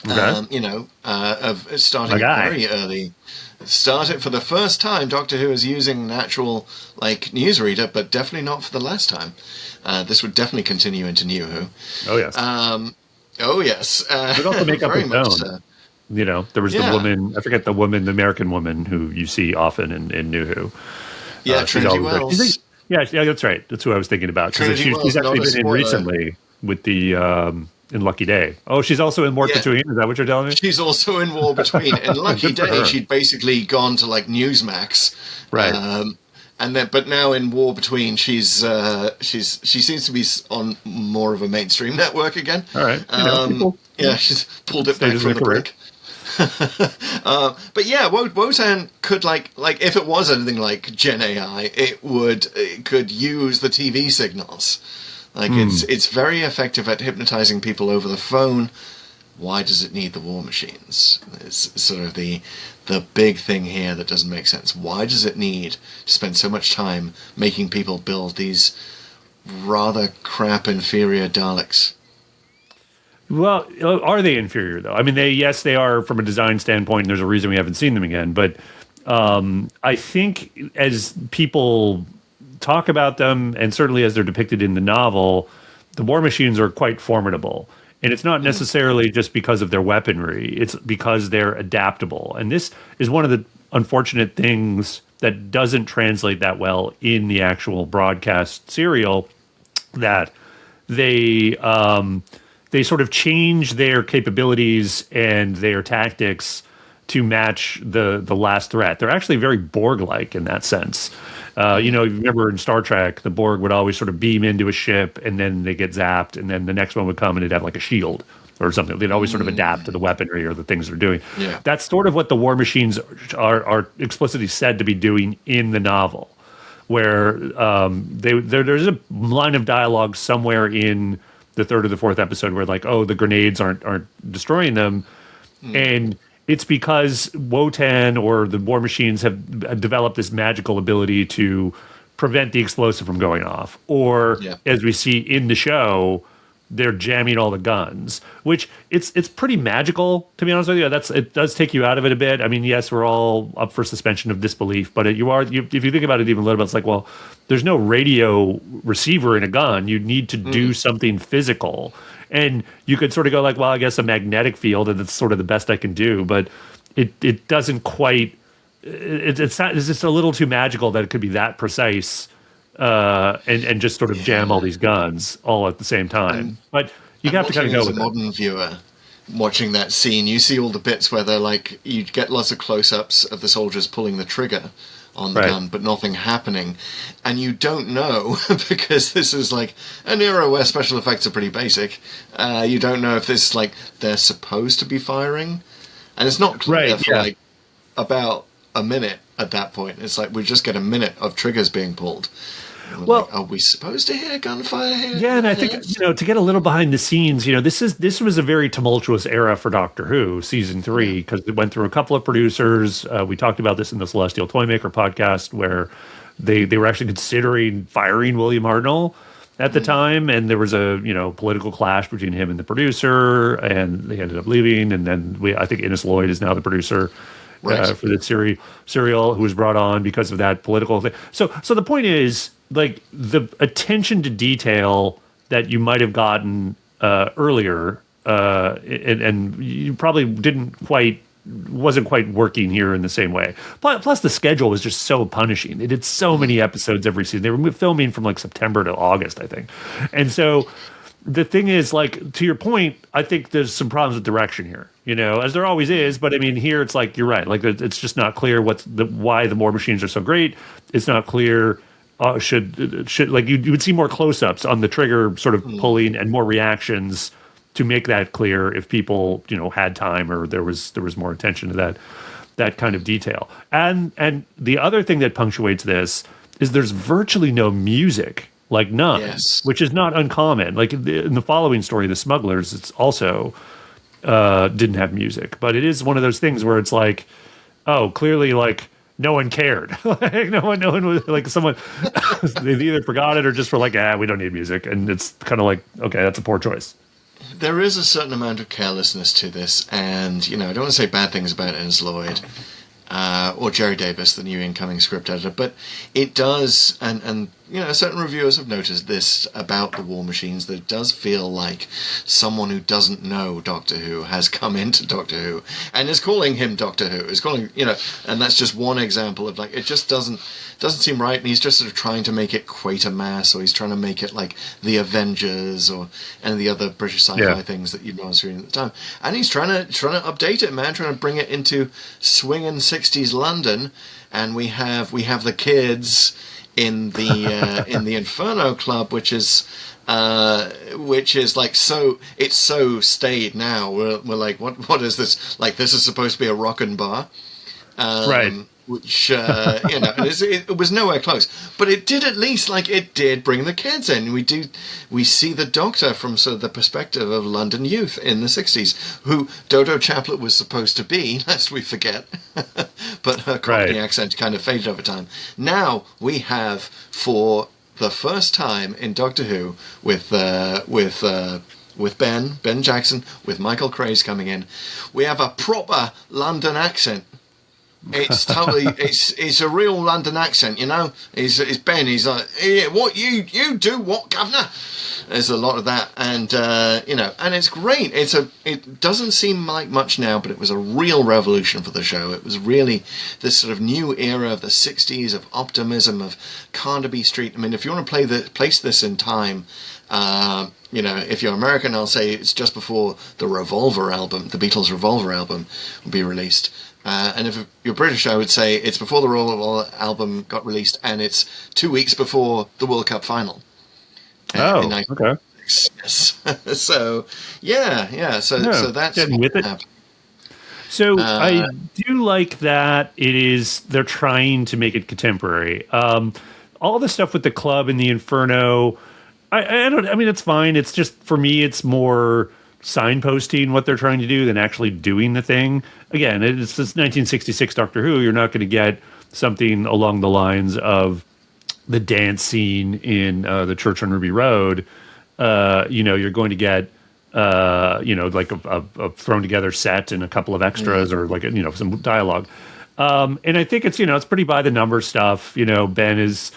of starting very early. Started for the first time, Doctor Who is using an actual newsreader, but definitely not for the last time. This would definitely continue into New Who. Oh, yes. Oh, yes. But also make up his own. There was the woman, I forget the American woman who you see often in New Who. Yeah, Trinity Wells. Yeah, that's right. That's who I was thinking about. Because she's actually been in recently with the in Lucky Day. Oh, she's also in War Between. Is that what you're telling me? She's also in War Between. In Lucky Day, she'd basically gone to Newsmax. Right. But now in War Between, she seems to be on more of a mainstream network again. All right. She's pulled it back from the brink. But yeah, WOTAN could if it was anything like Gen AI, it could use the TV signals. It's very effective at hypnotizing people over the phone. Why does it need the war machines? It's sort of the big thing here that doesn't make sense. Why does it need to spend so much time making people build these rather crap inferior Daleks? Well, are they inferior, though? I mean, they are from a design standpoint, and there's a reason we haven't seen them again. But I think as people talk about them, and certainly as they're depicted in the novel, the War Machines are quite formidable. And it's not necessarily just because of their weaponry. It's because they're adaptable. And this is one of the unfortunate things that doesn't translate that well in the actual broadcast serial, that they sort of change their capabilities and their tactics to match the last threat. They're actually very Borg-like in that sense. You remember in Star Trek, the Borg would always sort of beam into a ship and then they get zapped, and then the next one would come and it'd have like a shield or something. They'd always sort of adapt to the weaponry or the things they're doing. Yeah. That's sort of what the War Machines are explicitly said to be doing in the novel, where there's a line of dialogue somewhere in the third or the fourth episode where like, oh, the grenades aren't destroying them. And it's because WOTAN or the War Machines have developed this magical ability to prevent the explosive from going off. Or, as we see in the show, they're jamming all the guns, which it's pretty magical, to be honest with you. It does take you out of it a bit. I mean, yes, we're all up for suspension of disbelief, but if you think about it even a little bit, it's like, well, there's no radio receiver in a gun. You need to do something physical. And you could sort of go like, well, I guess a magnetic field, and that's sort of the best I can do. But it doesn't quite. It's just a little too magical that it could be that precise, and just sort of jam all these guns all at the same time. But you have to kind of go with as a modern viewer watching that scene, you see all the bits where they're like, you get lots of close-ups of the soldiers pulling the trigger on the gun, but nothing happening. And you don't know, because this is like an era where special effects are pretty basic. You don't know if this, like, they're supposed to be firing. And it's not clear for, like, about a minute at that point. It's like we just get a minute of triggers being pulled. Well, like, are we supposed to hear gunfire here? Yeah, and I think, to get a little behind the scenes, this was a very tumultuous era for Doctor Who, season 3, because it went through a couple of producers. We talked about this in the Celestial Toymaker podcast, where they were actually considering firing William Hartnell at the time, and there was a political clash between him and the producer, and they ended up leaving. And then I think Innes Lloyd is now the producer. For the serial, who was brought on because of that political thing. So the point is, like, the attention to detail that you might have gotten earlier, and you probably wasn't quite working here in the same way. Plus, the schedule was just so punishing. They did so many episodes every season. They were filming from like September to August, I think, and so. The thing is, like, to your point, I think there's some problems with direction here, as there always is. But I mean, here it's like, you're right. Like, it's just not clear why the War Machines are so great. It's not clear. Should like you would see more close-ups on the trigger sort of pulling and more reactions to make that clear if people, had time or there was more attention to that kind of detail. And the other thing that punctuates this is there's virtually no music. Like none, which is not uncommon. Like in the following story, The Smugglers, it's also didn't have music. But it is one of those things where it's like, oh, clearly, like, no one cared. Like, no one was, like, someone, they either forgot it or just were like, we don't need music. And it's kind of like, okay, that's a poor choice. There is a certain amount of carelessness to this. And, I don't want to say bad things about Innes Lloyd. Or Jerry Davis, the new incoming script editor, but it does, and certain reviewers have noticed this about the War Machines, that it does feel like someone who doesn't know Doctor Who has come into Doctor Who and is calling him Doctor Who, is calling, and that's just one example of, like, it just doesn't seem right, and he's just sort of trying to make it Quatermass, or he's trying to make it like the Avengers or any of the other British sci-fi things that you'd know was reading at the time, and he's trying to update it, man, trying to bring it into swinging 60s London, and we have the kids in the in the Inferno Club, which is like, so it's so staid now. We're like, what is this? Like, this is supposed to be a rockin' bar, right? Which it was nowhere close, but it did, at least, like, it did bring the kids in. We see the Doctor from sort of the perspective of London youth in the 60s, who Dodo Chaplet was supposed to be, lest we forget, but her Cockney accent kind of faded over time. Now we have, for the first time in Doctor Who, with Ben Jackson, with Michael Craze coming in, we have a proper London accent. It's totally, it's a real London accent, you know. It's Ben. He's like, yeah, what you do? What, governor? There's a lot of that, and and it's great. It doesn't seem like much now, but it was a real revolution for the show. It was really this sort of new era of the '60s of optimism of Carnaby Street. I mean, if you want to place this in time. If you're American, I'll say it's just before the Revolver album, the Beatles' Revolver album, will be released. And if you're British, I would say it's before the Revolver album got released, and it's 2 weeks before the World Cup final. Okay. Yes. So, yeah. So that's getting with it. So I do like that they're trying to make it contemporary. All the stuff with the club and the Inferno. It's fine. It's just, for me, it's more signposting what they're trying to do than actually doing the thing. Again, it's this 1966 Doctor Who. You're not going to get something along the lines of the dance scene in the Church on Ruby Road. You're going to get, like a thrown together set and a couple of extras or like, some dialogue. And I think it's pretty by the numbers stuff. Ben is...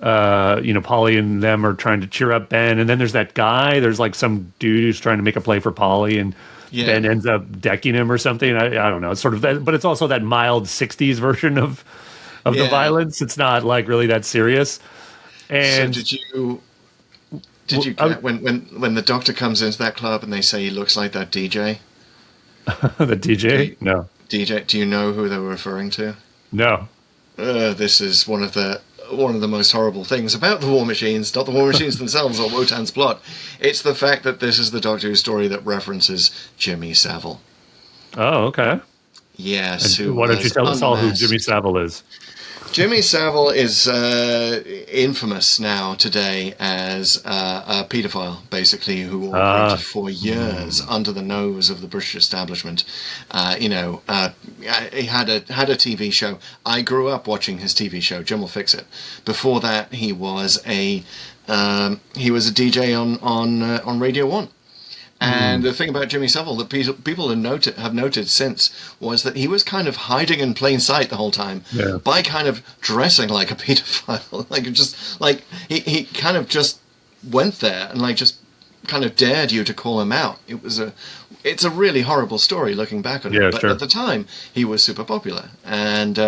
Polly and them are trying to cheer up Ben, and then there's that guy. There's like some dude who's trying to make a play for Polly, and Ben ends up decking him or something. I don't know. It's sort of that, but it's also that mild '60s version of the violence. It's not like really that serious. And so did you get when the Doctor comes into that club and they say he looks like that DJ? The DJ? No. DJ. Do you know who they were referring to? No. This is one of the most horrible things about the War Machines, not the War Machines themselves or Wotan's plot. It's the fact that this is the Doctor Who story that references Jimmy Savile. Oh, okay. Yes. Why don't you tell us all who Jimmy Savile is? Jimmy Savile is infamous now today as a paedophile, basically, who operated for years under the nose of the British establishment. He had a TV show. I grew up watching his TV show. Jim will fix it. Before that, he was a DJ on Radio 1. And the thing about Jimmy Savile that people have noted since was that he was kind of hiding in plain sight the whole time by kind of dressing like a paedophile. He kind of just went there and just kind of dared you to call him out. It's a really horrible story looking back on it. But at the time, he was super popular. And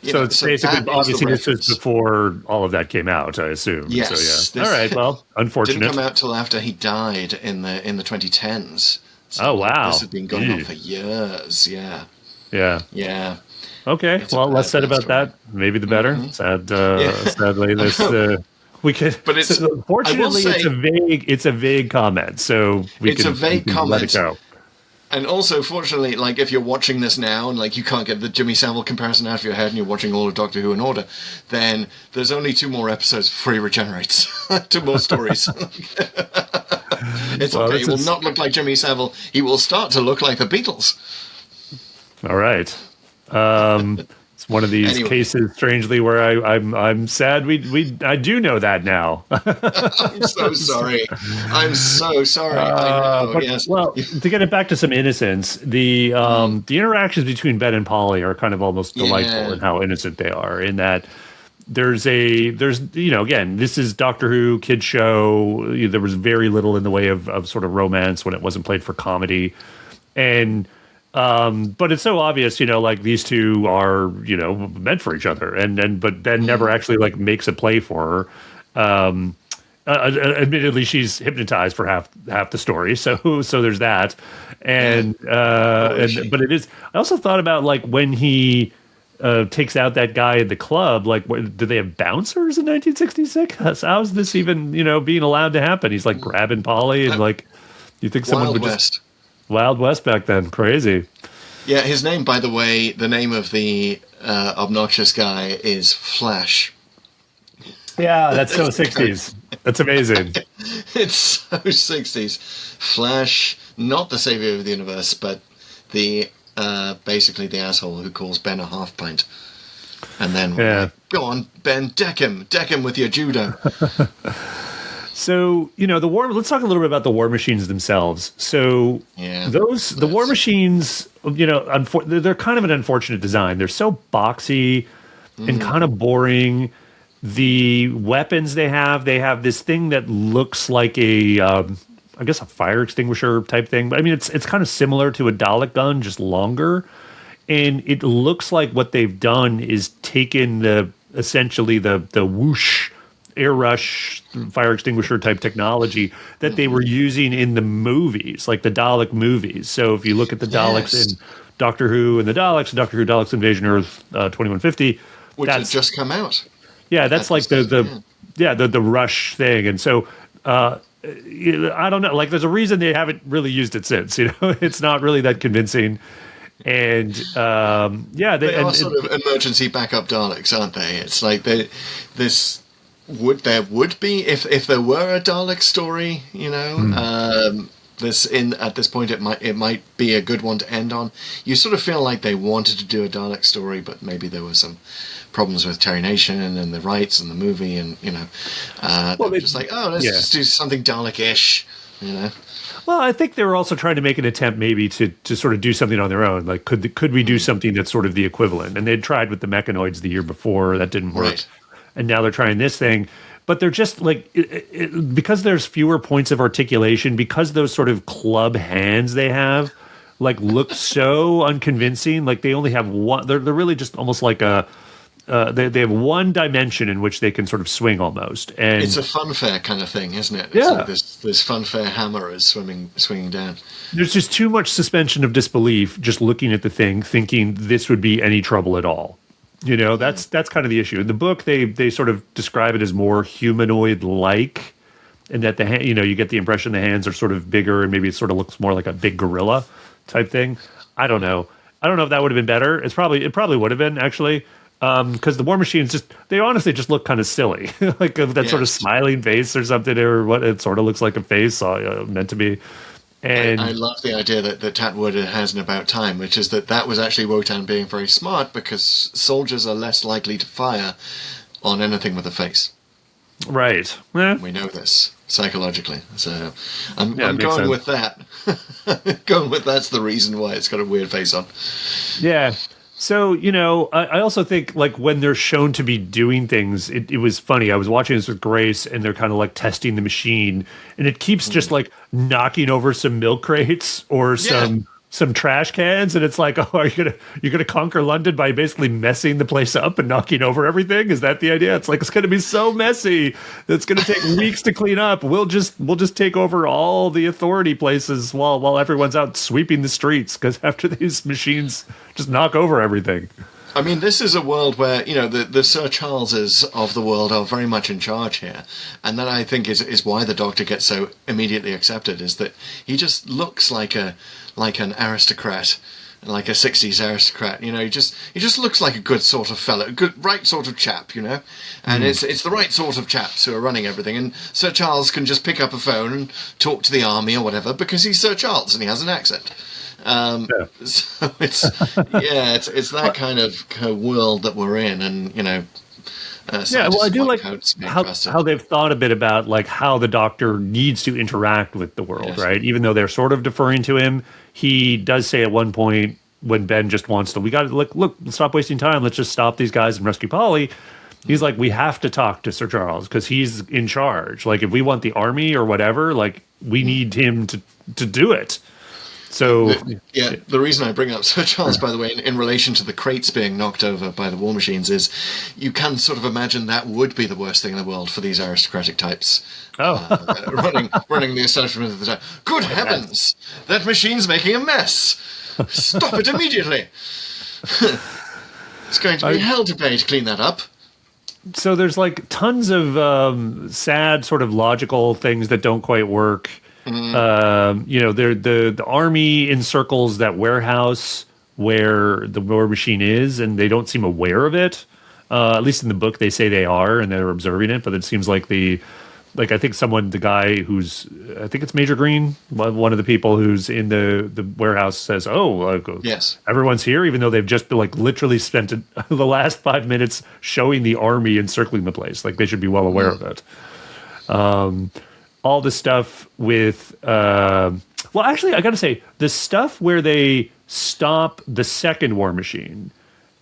it's basically, obviously, this was before all of that came out, I assume. Yes. So, all right, well, unfortunate. Didn't come out till after he died in the 2010s. So oh, wow. This had been going on for years, yeah. Okay, well, less said about that. Maybe the better. Sadly, this... we could, but fortunately, it's a vague comment, so we can let it go. And also, fortunately, if you're watching this now and you can't get the Jimmy Savile comparison out of your head and you're watching all of Doctor Who in order, then there's only 2 more episodes before he regenerates. 2 more stories. It's okay. He will not look like Jimmy Savile. He will start to look like the Beatles. All right. It's one of these cases, strangely, where I'm sad I do know that now. I'm so sorry. I know. Yes. Well, to get it back to some innocence, the interactions between Ben and Polly are kind of almost delightful in how innocent they are. In that there's again, this is Doctor Who kids show. There was very little in the way of sort of romance when it wasn't played for comedy, and. But it's so obvious, these two are, meant for each other, but Ben never actually makes a play for her. Admittedly, she's hypnotized for half the story, so there's that, but it is. I also thought about when he takes out that guy at the club. Do they have bouncers in 1966? How's this even being allowed to happen? He's grabbing Polly and you think someone would just. Wild West back then. Crazy. Yeah, his name, by the way, the name of the obnoxious guy is Flash. Yeah, that's so 60s. That's amazing. It's so 60s. Flash, not the savior of the universe, but the basically the asshole who calls Ben a half pint. And then, go on, Ben, deck him with your judo. So, let's talk a little bit about the war machines themselves. So the war machines, they're kind of an unfortunate design. They're so boxy and kind of boring. The weapons they have this thing that looks like a fire extinguisher type thing. But I mean, it's kind of similar to a Dalek gun, just longer. And it looks like what they've done is taken essentially the whoosh air rush fire extinguisher type technology that they were using in the movies, like the Dalek movies. So if you look at the Daleks in Doctor Who and the Daleks, Doctor Who Daleks Invasion Earth 2150, which has just come out. Yeah, that's like the rush thing. And so I don't know, like there's a reason they haven't really used it since, it's not really that convincing. And they are sort of emergency backup Daleks, aren't they? It's like there would be if there were a Dalek story, at this point it might be a good one to end on. You sort of feel like they wanted to do a Dalek story, but maybe there were some problems with Terry Nation and the rights and the movie, and they're just like, let's just do something Dalek-ish, Well, I think they were also trying to make an attempt maybe to sort of do something on their own. Like, could we do something that's sort of the equivalent? And they'd tried with the Mechanoids the year before. That didn't work. Right. And now they're trying this thing. But they're just like, because there's fewer points of articulation, because those sort of club hands they have, like, look so unconvincing. Like, they only have one. They're really just almost like they have one dimension in which they can sort of swing almost, and it's a funfair kind of thing, isn't it? Yeah, like this funfair hammer is swinging down. There's just too much suspension of disbelief just looking at the thing, thinking this would be any trouble at all. That's kind of the issue. In the book, they sort of describe it as more humanoid-like, and that you get the impression the hands are sort of bigger, and maybe it sort of looks more like a big gorilla type thing. I don't know if that would have been better. It probably would have been, actually. Because the war machines they honestly just look kind of silly, like that sort of smiling face or something, or what it sort of looks like a face meant to be. And I love the idea that Tatwood has in About Time, which is that was actually Wotan being very smart, because soldiers are less likely to fire on anything with a face. Right. We know this psychologically, so I'm going with that. Going with that's the reason why it's got a weird face on. Yeah. So, I also think, like, when they're shown to be doing things, it was funny. I was watching this with Grace, and they're kind of, like, testing the machine, and it keeps just, like, knocking over some milk crates or some trash cans, and it's like, oh, you're gonna conquer London by basically messing the place up and knocking over everything? Is that the idea? It's like, it's gonna be so messy that's gonna take weeks to clean up. We'll just take over all the authority places while everyone's out sweeping the streets, because after these machines just knock over everything. I mean, this is a world where, the Sir Charleses of the world are very much in charge here. And that, I think, is why the Doctor gets so immediately accepted, is that he just looks like an aristocrat, like a 60s aristocrat. He just looks like a good sort of fellow, good, right sort of chap, And it's the right sort of chaps who are running everything. And Sir Charles can just pick up a phone and talk to the army or whatever, because he's Sir Charles and he has an accent. So it's that kind of world that we're in, and I do like how they've thought a bit about, like, how the Doctor needs to interact with the world, right? Even though they're sort of deferring to him, he does say at one point when Ben just wants to, we got to look, stop wasting time. Let's just stop these guys and rescue Polly. He's like, we have to talk to Sir Charles because he's in charge. Like, if we want the army or whatever, like, we need him to do it. So the reason I bring up Sir Charles, by the way, in relation to the crates being knocked over by the war machines, is you can sort of imagine that would be the worst thing in the world for these aristocratic types. Running the establishment of the time. Good heavens, that machine's making a mess. Stop it immediately. It's going to be hell to pay to clean that up. So there's like tons of sad sort of logical things that don't quite work. The army encircles that warehouse where the war machine is, and they don't seem aware of it. At least in the book, they say they are, and they're observing it. But it seems like I think the guy who's, I think it's Major Green, one of the people who's in the warehouse says, yes, everyone's here, even though they've just literally spent the last 5 minutes showing the army encircling the place. Like, they should be well aware of it. all the stuff with well, actually, I got to say the stuff where they stop the second War Machine.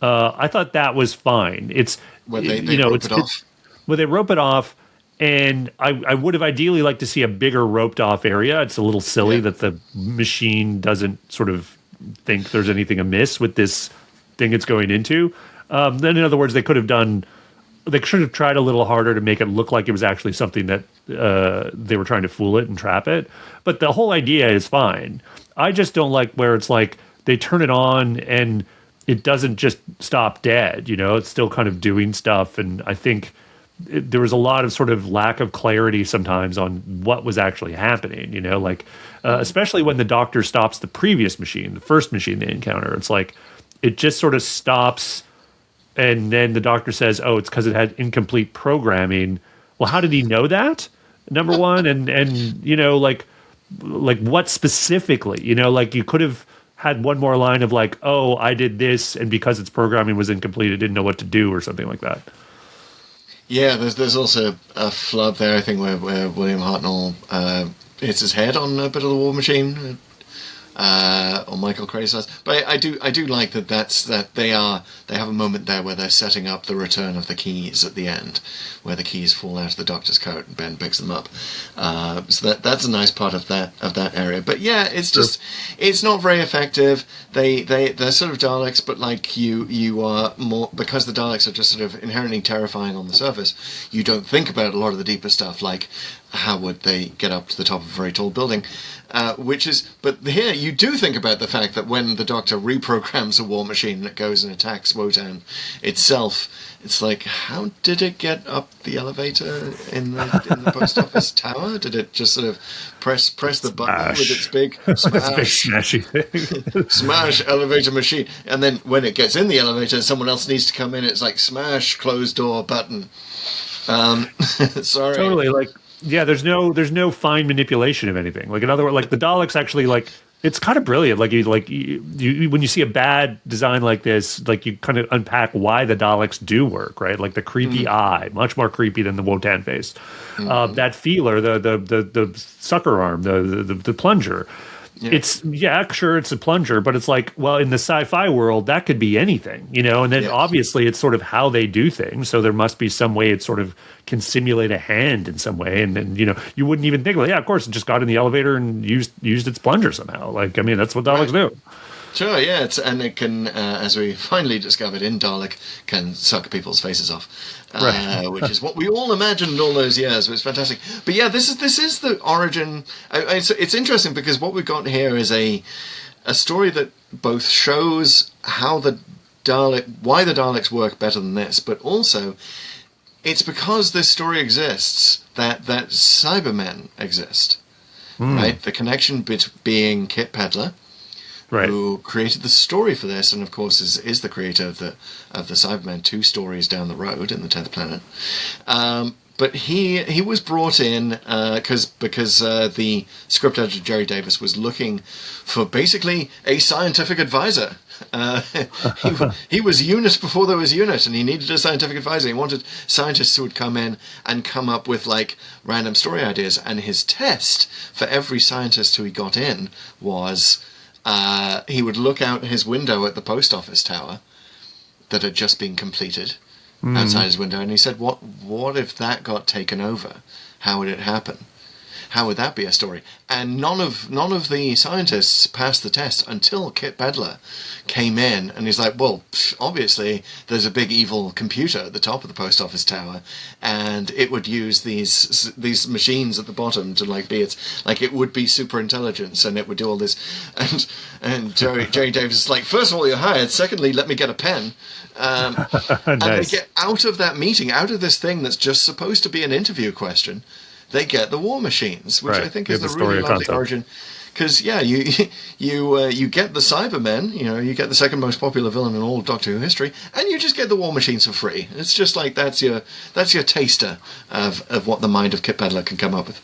I thought that was fine. It's Where they rope it off. Where they rope it off, and I would have ideally liked to see a bigger roped off area. It's a little silly that the machine doesn't sort of think there's anything amiss with this thing it's going into. Then, in other words, they should have tried a little harder to make it look like it was actually something that they were trying to fool it and trap it. But the whole idea is fine. I just don't like where it's like they turn it on and it doesn't just stop dead. It's still kind of doing stuff. And I think there was a lot of sort of lack of clarity sometimes on what was actually happening, especially when the Doctor stops the previous machine, the first machine they encounter. It's like it just sort of stops. And then the Doctor says, oh, it's because it had incomplete programming. Well, how did he know that? Number one. And like what specifically? You could have had one more line of like, oh, I did this, and because its programming was incomplete, it didn't know what to do or something like that. Yeah, there's also a flub there, I think, where William Hartnell hits his head on a bit of the War Machine. Or Michael Craze. But I do like that they have a moment there where they're setting up the return of the keys at the end, where the keys fall out of the Doctor's coat and Ben picks them up. So that's a nice part of that area. But yeah, it's just it's not very effective. They're sort of Daleks, but like you are more, because the Daleks are just sort of inherently terrifying on the surface. You don't think about a lot of the deeper stuff, like how would they get up to the top of a very tall building. But here you do think about the fact that when the Doctor reprograms a war machine and it goes and attacks WOTAN itself, it's like, how did it get up the elevator in the post office tower? Did it just sort of press the button with its big smashy thing? Smash elevator machine, and then when it gets in the elevator, someone else needs to come in. It's like smash closed door button. Sorry, totally like. Yeah, there's no fine manipulation of anything. Like in other words, like the Daleks actually like it's kind of brilliant. Like you when you see a bad design like this, like you kind of unpack why the Daleks do work, right? Like the creepy eye, much more creepy than the Wotan face. That feeler, the sucker arm, the plunger. Yeah. It's a plunger, but it's like, well, in the sci-fi world, that could be anything, and then obviously it's sort of how they do things. So there must be some way it sort of can simulate a hand in some way. And then, you wouldn't even think, well, yeah, of course, it just got in the elevator and used its plunger somehow. Like, I mean, that's what Daleks do. Sure, yeah, and it can, as we finally discovered in Dalek, can suck people's faces off, which is what we all imagined all those years. It was fantastic. But yeah, this is the origin. It's interesting because what we've got here is a story that both shows why the Daleks work better than this, but also it's because this story exists that Cybermen exist, right? The connection being Kit Pedler. Right. Who created the story for this, and of course is the creator of the Cybermen 2 stories down the road in the 10th Planet. But he was brought in because the script editor Jerry Davis was looking for basically a scientific advisor. He was UNIT before there was UNIT, and he needed a scientific advisor. He wanted scientists who would come in and come up with like random story ideas. And his test for every scientist who he got in was. He would look out his window at the post office tower that had just been completed outside his window, and he said, "What if that got taken over? How would it happen? How would that be a story?" And none of the scientists passed the test until Kit Pedler came in, and he's like, "Well, obviously there's a big evil computer at the top of the post office tower, and it would use these machines at the bottom to like be it would be super intelligence, and it would do all this." And Jerry Davis is like, "First of all, you're hired. Secondly, let me get a pen." Nice. And they get out of that meeting, out of this thing that's just supposed to be an interview question. They get the war machines, which I think is the really lovely origin. Because you get the Cybermen, you get the second most popular villain in all of Doctor Who history, and you just get the war machines for free. It's just like that's your taster of what the mind of Kit Pedler can come up with.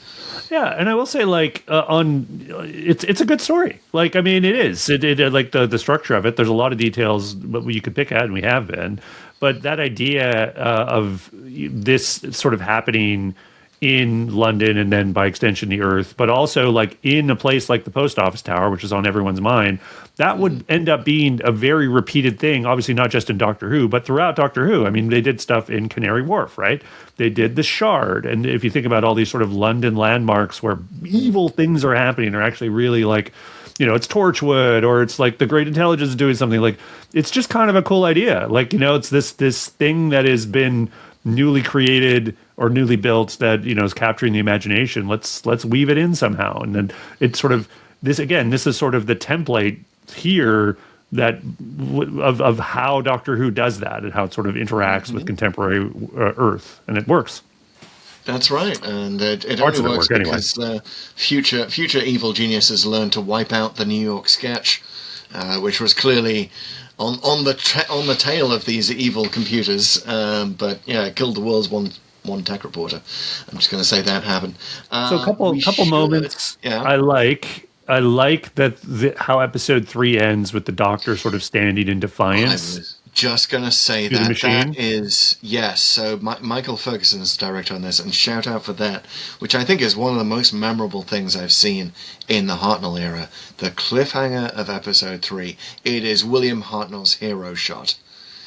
Yeah, and I will say, like, it's a good story. Like, I mean, it is. It like the structure of it. There's a lot of details that you could pick at, and we have been. But that idea of this sort of happening in London and then by extension the Earth, but also like in a place like the Post Office Tower, which is on everyone's mind, that would end up being a very repeated thing, obviously not just in Doctor Who, but throughout Doctor Who. I mean, they did stuff in Canary Wharf, right? They did the Shard. And if you think about all these sort of London landmarks where evil things are happening, are actually really like, you know, it's Torchwood or it's like the Great Intelligence is doing something, like, it's just kind of a cool idea. Like, you know, it's this thing that has been newly created or newly built that, you know, is capturing the imagination. Let's weave it in somehow. And then it's sort of this is sort of the template here that of how Doctor Who does that and how it sort of interacts with contemporary Earth, and it works. That's right, and it only works because future evil geniuses learned to wipe out the New York sketch, which was clearly on the tail of these evil computers. But yeah, it killed the world's one tech reporter. I'm just going to say that happened. So a couple moments. Yeah. I like that how episode 3 ends with the Doctor sort of standing in defiance. I was just going to say that is, yes. So Michael Ferguson is the director on this, and shout out for that, which I think is one of the most memorable things I've seen in the Hartnell era. The cliffhanger of episode 3. It is William Hartnell's hero shot.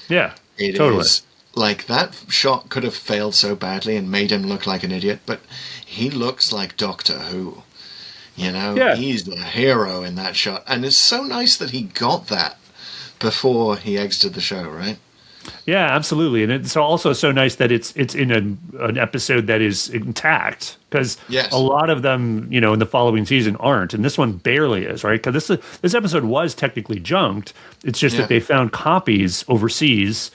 Yeah, it totally. Is, like, that shot could have failed so badly and made him look like an idiot, but he looks like Doctor Who. You know, He's the hero in that shot. And it's so nice that he got that before he exited the show, right? Yeah, absolutely. And it's also so nice that it's in an episode that is intact, because a lot of them, you know, in the following season aren't. And this one barely is, right? Because this episode was technically junked. It's just that they found copies overseas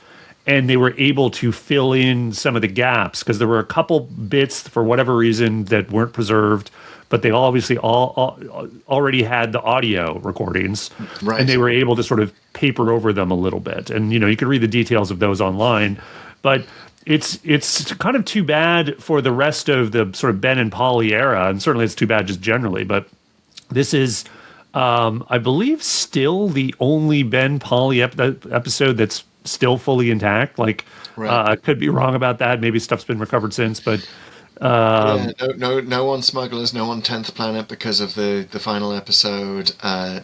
and they were able to fill in some of the gaps, because there were a couple bits for whatever reason that weren't preserved, but they obviously all already had the audio recordings, right? And they were able to sort of paper over them a little bit. And, you know, you could read the details of those online, but it's kind of too bad for the rest of the sort of Ben and Polly era, and certainly it's too bad just generally, but this is, I believe, still the only Ben Polly episode that's still fully intact. Like, I could be wrong about that. Maybe stuff's been recovered since, but no on Smugglers, no on 10th Planet because of the final episode,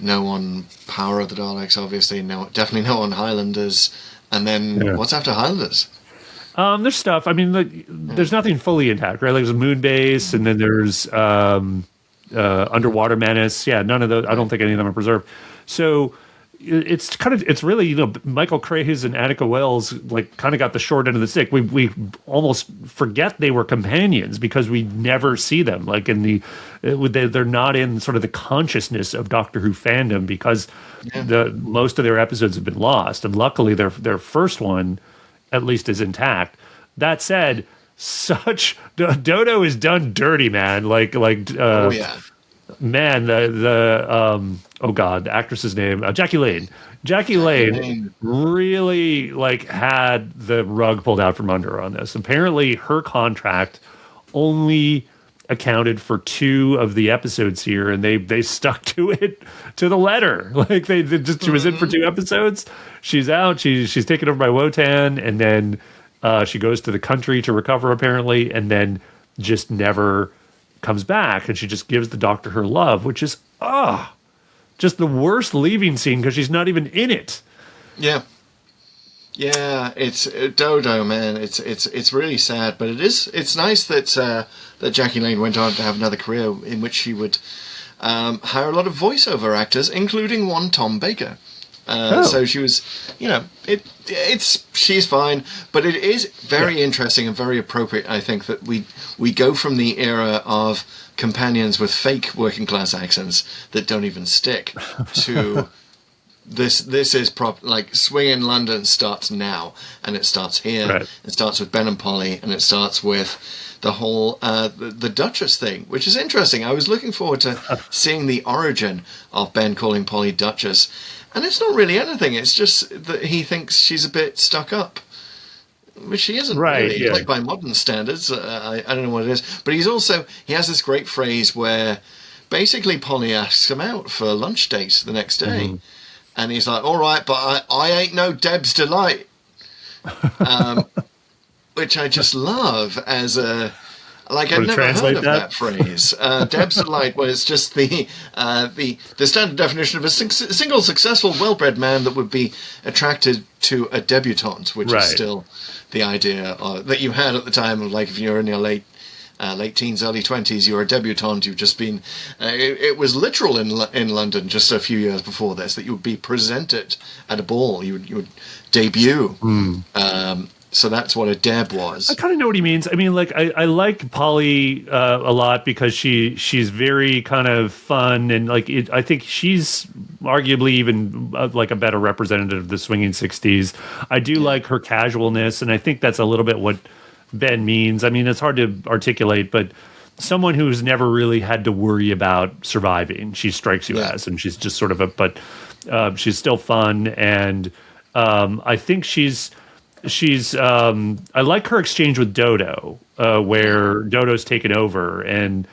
no on Power of the Daleks, obviously, definitely no on Highlanders, and then what's after Highlanders? There's stuff. I mean, there's nothing fully intact, right? Like there's Moonbase, and then there's Underwater Menace. Yeah, none of those. I don't think any of them are preserved. So it's really, you know, Michael Craze and Attica Wells like kind of got the short end of the stick. We almost forget they were companions because we never see them. Like they're not in sort of the consciousness of Doctor Who fandom because most of their episodes have been lost, and luckily their first one at least is intact. That said, Dodo is done dirty, man. Man, the actress's name, Jackie Lane. Jackie Lane really had the rug pulled out from under her on this. Apparently, her contract only accounted for 2 of the episodes here, and they stuck to it to the letter. She was in for 2 episodes. She's out. She's taken over by WOTAN, and then she goes to the country to recover apparently, and then just never comes back, and she just gives the Doctor her love, which is just the worst leaving scene because she's not even in it. Yeah, it's Dodo, man. It's really sad, but it's nice that Jackie Lane went on to have another career in which she would hire a lot of voiceover actors, including one Tom Baker. So she was, you know, she's fine, but it is very interesting and very appropriate, I think, that we go from the era of companions with fake working class accents that don't even stick to this is Swing in London starts now, and it starts here. Right. It starts with Ben and Polly, and it starts with the whole the Duchess thing, which is interesting. I was looking forward to seeing the origin of Ben calling Polly Duchess. And it's not really anything. It's just that he thinks she's a bit stuck up, which she isn't really, like by modern standards. I don't know what it is. But he has this great phrase where basically Polly asks him out for a lunch date the next day. Mm-hmm. And he's like, all right, but I ain't no Deb's delight. Which I just love as a Like, I'd Want to never heard translate of that? that phrase. Deb's delight was just the standard definition of a single successful, well-bred man that would be attracted to a debutante, which Right. is still the idea that you had at the time of, like, if you're in your late teens, early 20s, you're a debutante. You've just been. It was literal in London just a few years before this that you would be presented at a ball. You would debut. So that's what a deb was. I kind of know what he means. I mean, like I like Polly a lot because she's very kind of fun and like I think she's arguably even like a better representative of the swinging 60s. I do like her casualness, and I think that's a little bit what Ben means. I mean, it's hard to articulate, but someone who's never really had to worry about surviving, she strikes you as, and she's just sort of she's still fun, and I think she's I like her exchange with Dodo, where Dodo's taken over and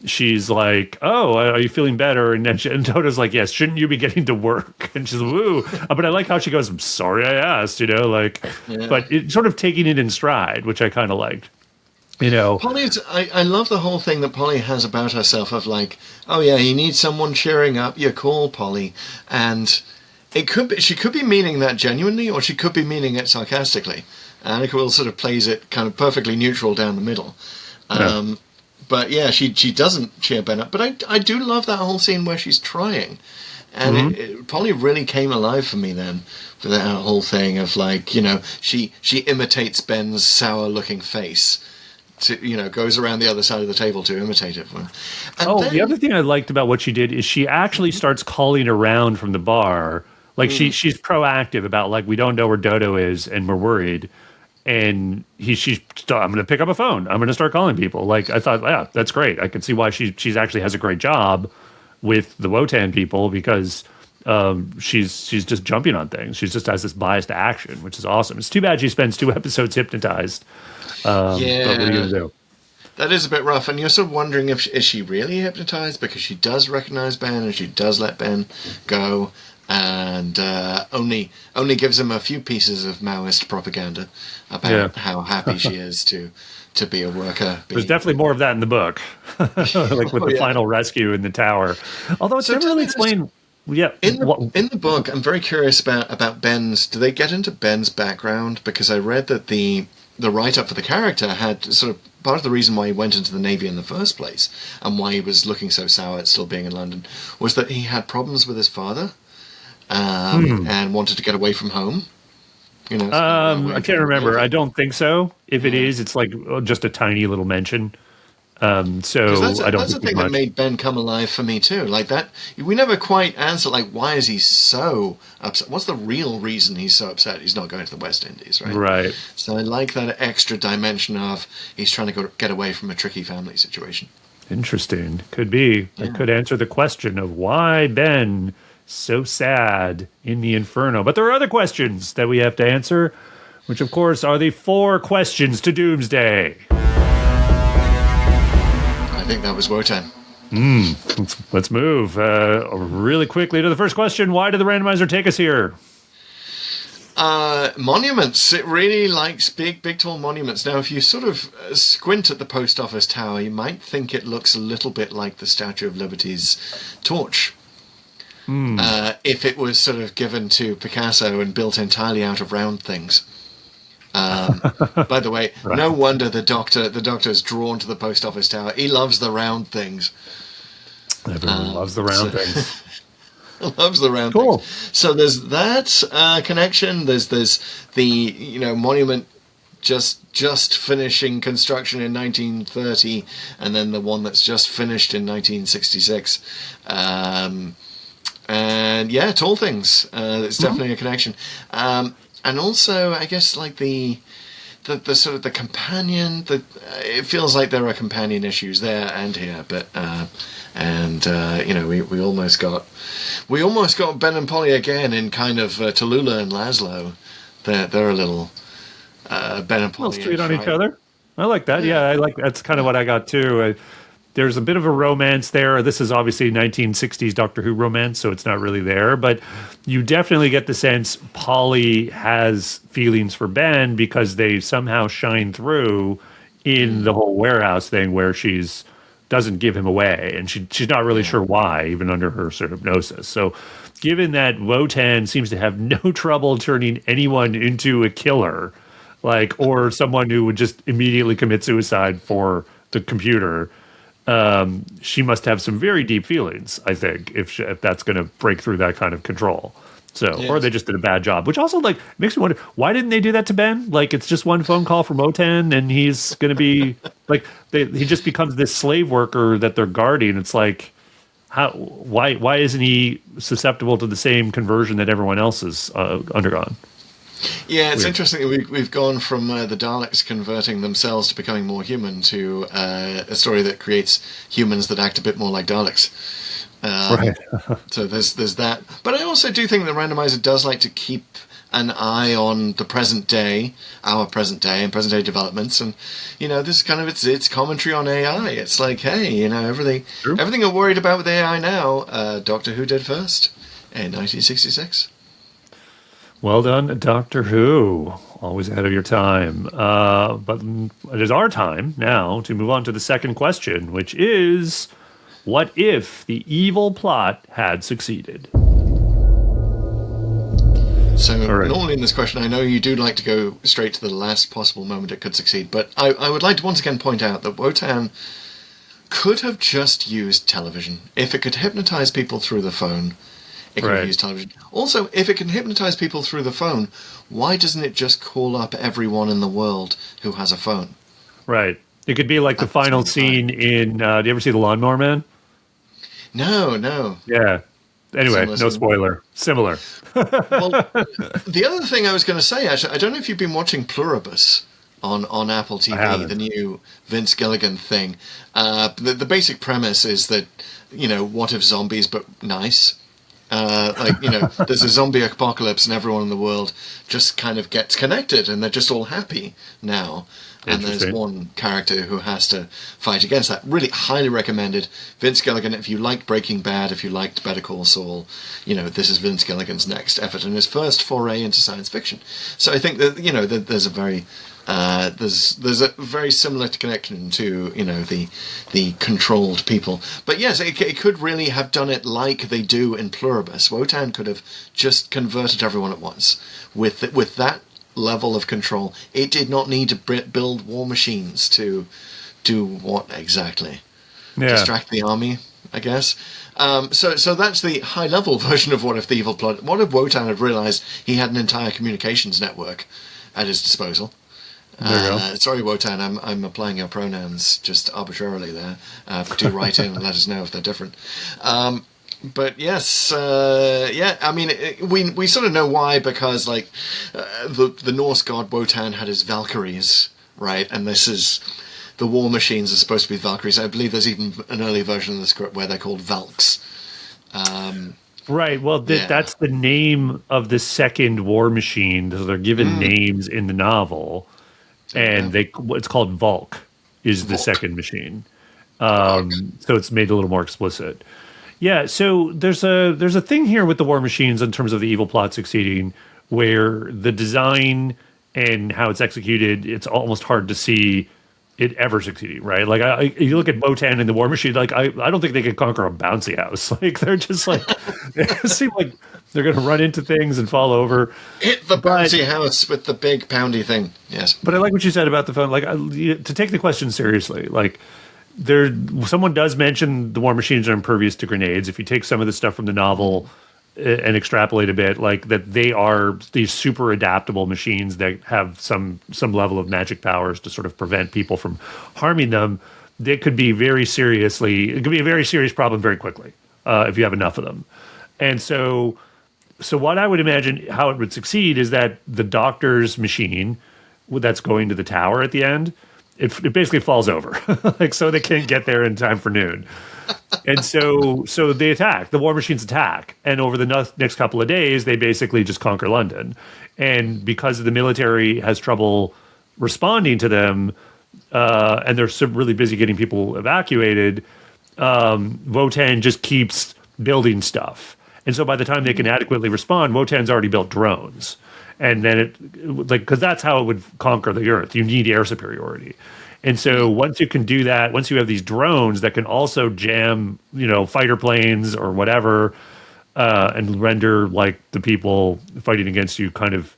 she's like, "Oh, are you feeling better?" And Dodo's like, "Yes, shouldn't you be getting to work?" And she's like, "Woo." But I like how she goes, "I'm sorry I asked," but it sort of taking it in stride, which I kind of liked. Polly's, I love the whole thing that Polly has about herself of like, oh yeah, you need someone cheering up, you call Polly. And she could be meaning that genuinely, or she could be meaning it sarcastically. Annika Will sort of plays it kind of perfectly neutral down the middle. But yeah, she doesn't cheer Ben up. But I do love that whole scene where she's trying. And Polly really came alive for me then, for that whole thing of like, she imitates Ben's sour-looking face. Goes around the other side of the table to imitate it. And the other thing I liked about what she did is she actually starts calling around from the bar. Like she's proactive about like, we don't know where Dodo is and we're worried. And I'm going to pick up a phone. I'm going to start calling people. Like I thought, yeah, that's great. I can see why she's actually has a great job with the WOTAN people because she's just jumping on things. She just has this bias to action, which is awesome. It's too bad she spends 2 episodes hypnotized. But what are you going to do? That is a bit rough, and you're sort of wondering is she really hypnotized, because she does recognize Ben and she does let Ben go, and only gives him a few pieces of Maoist propaganda about how happy she is to be a worker. There's definitely more of that in the book, like with the final rescue in the tower. Although it's never really explained. Yeah. In the book, I'm very curious about Ben's. Do they get into Ben's background? Because I read that the write-up for the character had sort of part of the reason why he went into the Navy in the first place and why he was looking so sour at still being in London was that he had problems with his father and wanted to get away from home. I can't remember. I don't think so. If it is, it's like just a tiny little mention. So that's I don't that's the think thing that made Ben come alive for me too. Like that, we never quite answer. Like, why is he so upset? What's the real reason he's so upset? He's not going to the West Indies, right? Right. So I like that extra dimension of he's trying to get away from a tricky family situation. Interesting. Could be. Yeah. It could answer the question of why Ben so sad in the Inferno. But there are other questions that we have to answer, which of course are the 4 questions to Doomsday. I think that was WOTAN. Let's move really quickly to the first question. Why did the randomizer take us here? Monuments. It really likes big, tall monuments. Now, if you sort of squint at the post office tower, you might think it looks a little bit like the Statue of Liberty's torch. If it was sort of given to Picasso and built entirely out of round things. By the way, no wonder the doctor's drawn to the post office tower. He loves the round things. Everyone loves the round things. Loves the round things. So there's that connection. There's the monument just finishing construction in 1930, and then the one that's just finished in 1966. And yeah, tall things. It's definitely a connection. And also, I guess, like the sort of the companion. It feels like there are companion issues there and here, but we almost got Ben and Polly again in kind of Tallulah and Laszlo. They're a little Ben and Polly. A little straight on each other. I like that. Yeah, I like that's kind of what I got too. There's a bit of a romance there. This is obviously 1960s Doctor Who romance, so it's not really there. But you definitely get the sense Polly has feelings for Ben because they somehow shine through in the whole warehouse thing where she's doesn't give him away, and she's not really sure why, even under her sort of hypnosis. So given that WOTAN seems to have no trouble turning anyone into a killer, like, or someone who would just immediately commit suicide for the computer, she must have some very deep feelings, I think, if that's going to break through that kind of control. So, or they just did a bad job, which also like makes me wonder, why didn't they do that to Ben? Like, it's just one phone call from WOTAN, and he's going to be like, he just becomes this slave worker that they're guarding. It's like, why isn't he susceptible to the same conversion that everyone else has undergone? Yeah, it's interesting. We've gone from the Daleks converting themselves to becoming more human to a story that creates humans that act a bit more like Daleks. Right. So there's that. But I also do think the Randomizer does like to keep an eye on the present day, our present day, and present day developments. And, you know, this is kind of its commentary on AI. It's like, hey, you know, everything you're worried about with AI now, Doctor Who did first in 1966. Well done, Doctor Who. Always ahead of your time. But it is our time now to move on to the second question, which is, what if the evil plot had succeeded? So normally in this question, I know you do like to go straight to the last possible moment it could succeed, but I would like to once again point out that WOTAN could have just used television. If it could hypnotize people through the phone, it could have used television. Also, if it can hypnotize people through the phone, why doesn't it just call up everyone in the world who has a phone? Right. It could be like the final scene in, do you ever see The Lawnmower Man? No. Yeah. Anyway, no spoiler. Similar. Well, the other thing I was going to say, actually, I don't know if you've been watching Pluribus on Apple TV, the new Vince Gilligan thing. The basic premise is that, you know, what if zombies but nice? Like, you know, there's a zombie apocalypse and everyone in the world just kind of gets connected and they're just all happy now. And there's one character who has to fight against that. Really highly recommended. Vince Gilligan, if you liked Breaking Bad, if you liked Better Call Saul, you know, this is Vince Gilligan's next effort and his first foray into science fiction. So I think that, you know, there's a very... there's a very similar connection to, you know, the controlled people. But yes, it could really have done it like they do in Pluribus. WOTAN could have just converted everyone at once with that level of control. It did not need to build war machines to do what exactly? Distract the army, I guess. So that's the high level version of what if the evil plot. What if WOTAN had realized he had an entire communications network at his disposal? Sorry, WOTAN, I'm applying your pronouns just arbitrarily there. Do write in and let us know if they're different. But yes, I mean, we sort of know why, because like the Norse god Wotan had his Valkyries, right? And this is the war machines are supposed to be Valkyries. I believe there's even an early version of the script where they're called Valks. Right. Well, that's the name of the second war machine. So they're given names in the novel, and it's called Volk is the second machine. So it's made a little more explicit. Yeah, so there's a thing here with the war machines in terms of the evil plot succeeding, where the design and how it's executed, it's almost hard to see it ever succeeding, right? Like, you look at WOTAN and the war machine, like, I don't think they can conquer a bouncy house. Like, they're just like, they seem like they're going to run into things and fall over. Hit the bouncy house with the big poundy thing, yes. But I like what you said about the phone. Like, to take the question seriously, like, someone does mention the war machines are impervious to grenades. If you take some of the stuff from the novel and extrapolate a bit, like that they are these super adaptable machines that have some level of magic powers to sort of prevent people from harming them, it could be a very serious problem very quickly if you have enough of them. And so what I would imagine how it would succeed is that the doctor's machine that's going to the tower at the end, it basically falls over, like, so they can't get there in time for noon. And so they attack. The war machines attack, and over the next couple of days, they basically just conquer London. And because the military has trouble responding to them, and they're really busy getting people evacuated, WOTAN just keeps building stuff. And so by the time they can adequately respond, WOTAN's already built drones. And then because that's how it would conquer the Earth. You need air superiority. And so once you can do that, once you have these drones that can also jam, fighter planes or whatever, and render like the people fighting against you kind of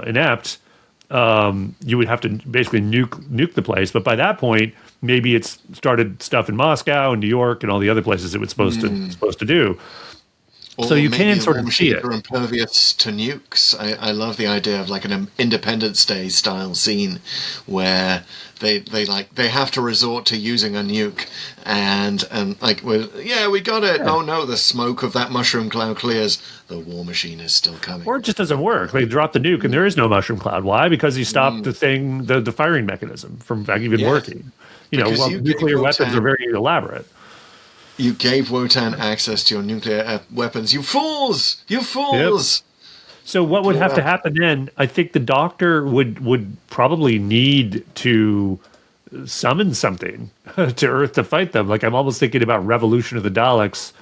inept, you would have to basically nuke the place. But by that point, maybe it's started stuff in Moscow and New York and all the other places it was supposed to do. Or so you maybe can the sort war of see machines it. are impervious to nukes. I love the idea of like an Independence Day style scene where they have to resort to using a nuke and like we got it. Oh no, the smoke of that mushroom cloud clears. The war machine is still coming. Or it just doesn't work. They drop the nuke and there is no mushroom cloud. Why? Because you stopped the thing, the firing mechanism from even working. Nuclear weapons are very elaborate. You gave WOTAN access to your nuclear weapons. You fools! You fools! Yep. So what would have to happen then? I think the Doctor would probably need to summon something to Earth to fight them. Like I'm almost thinking about Revolution of the Daleks,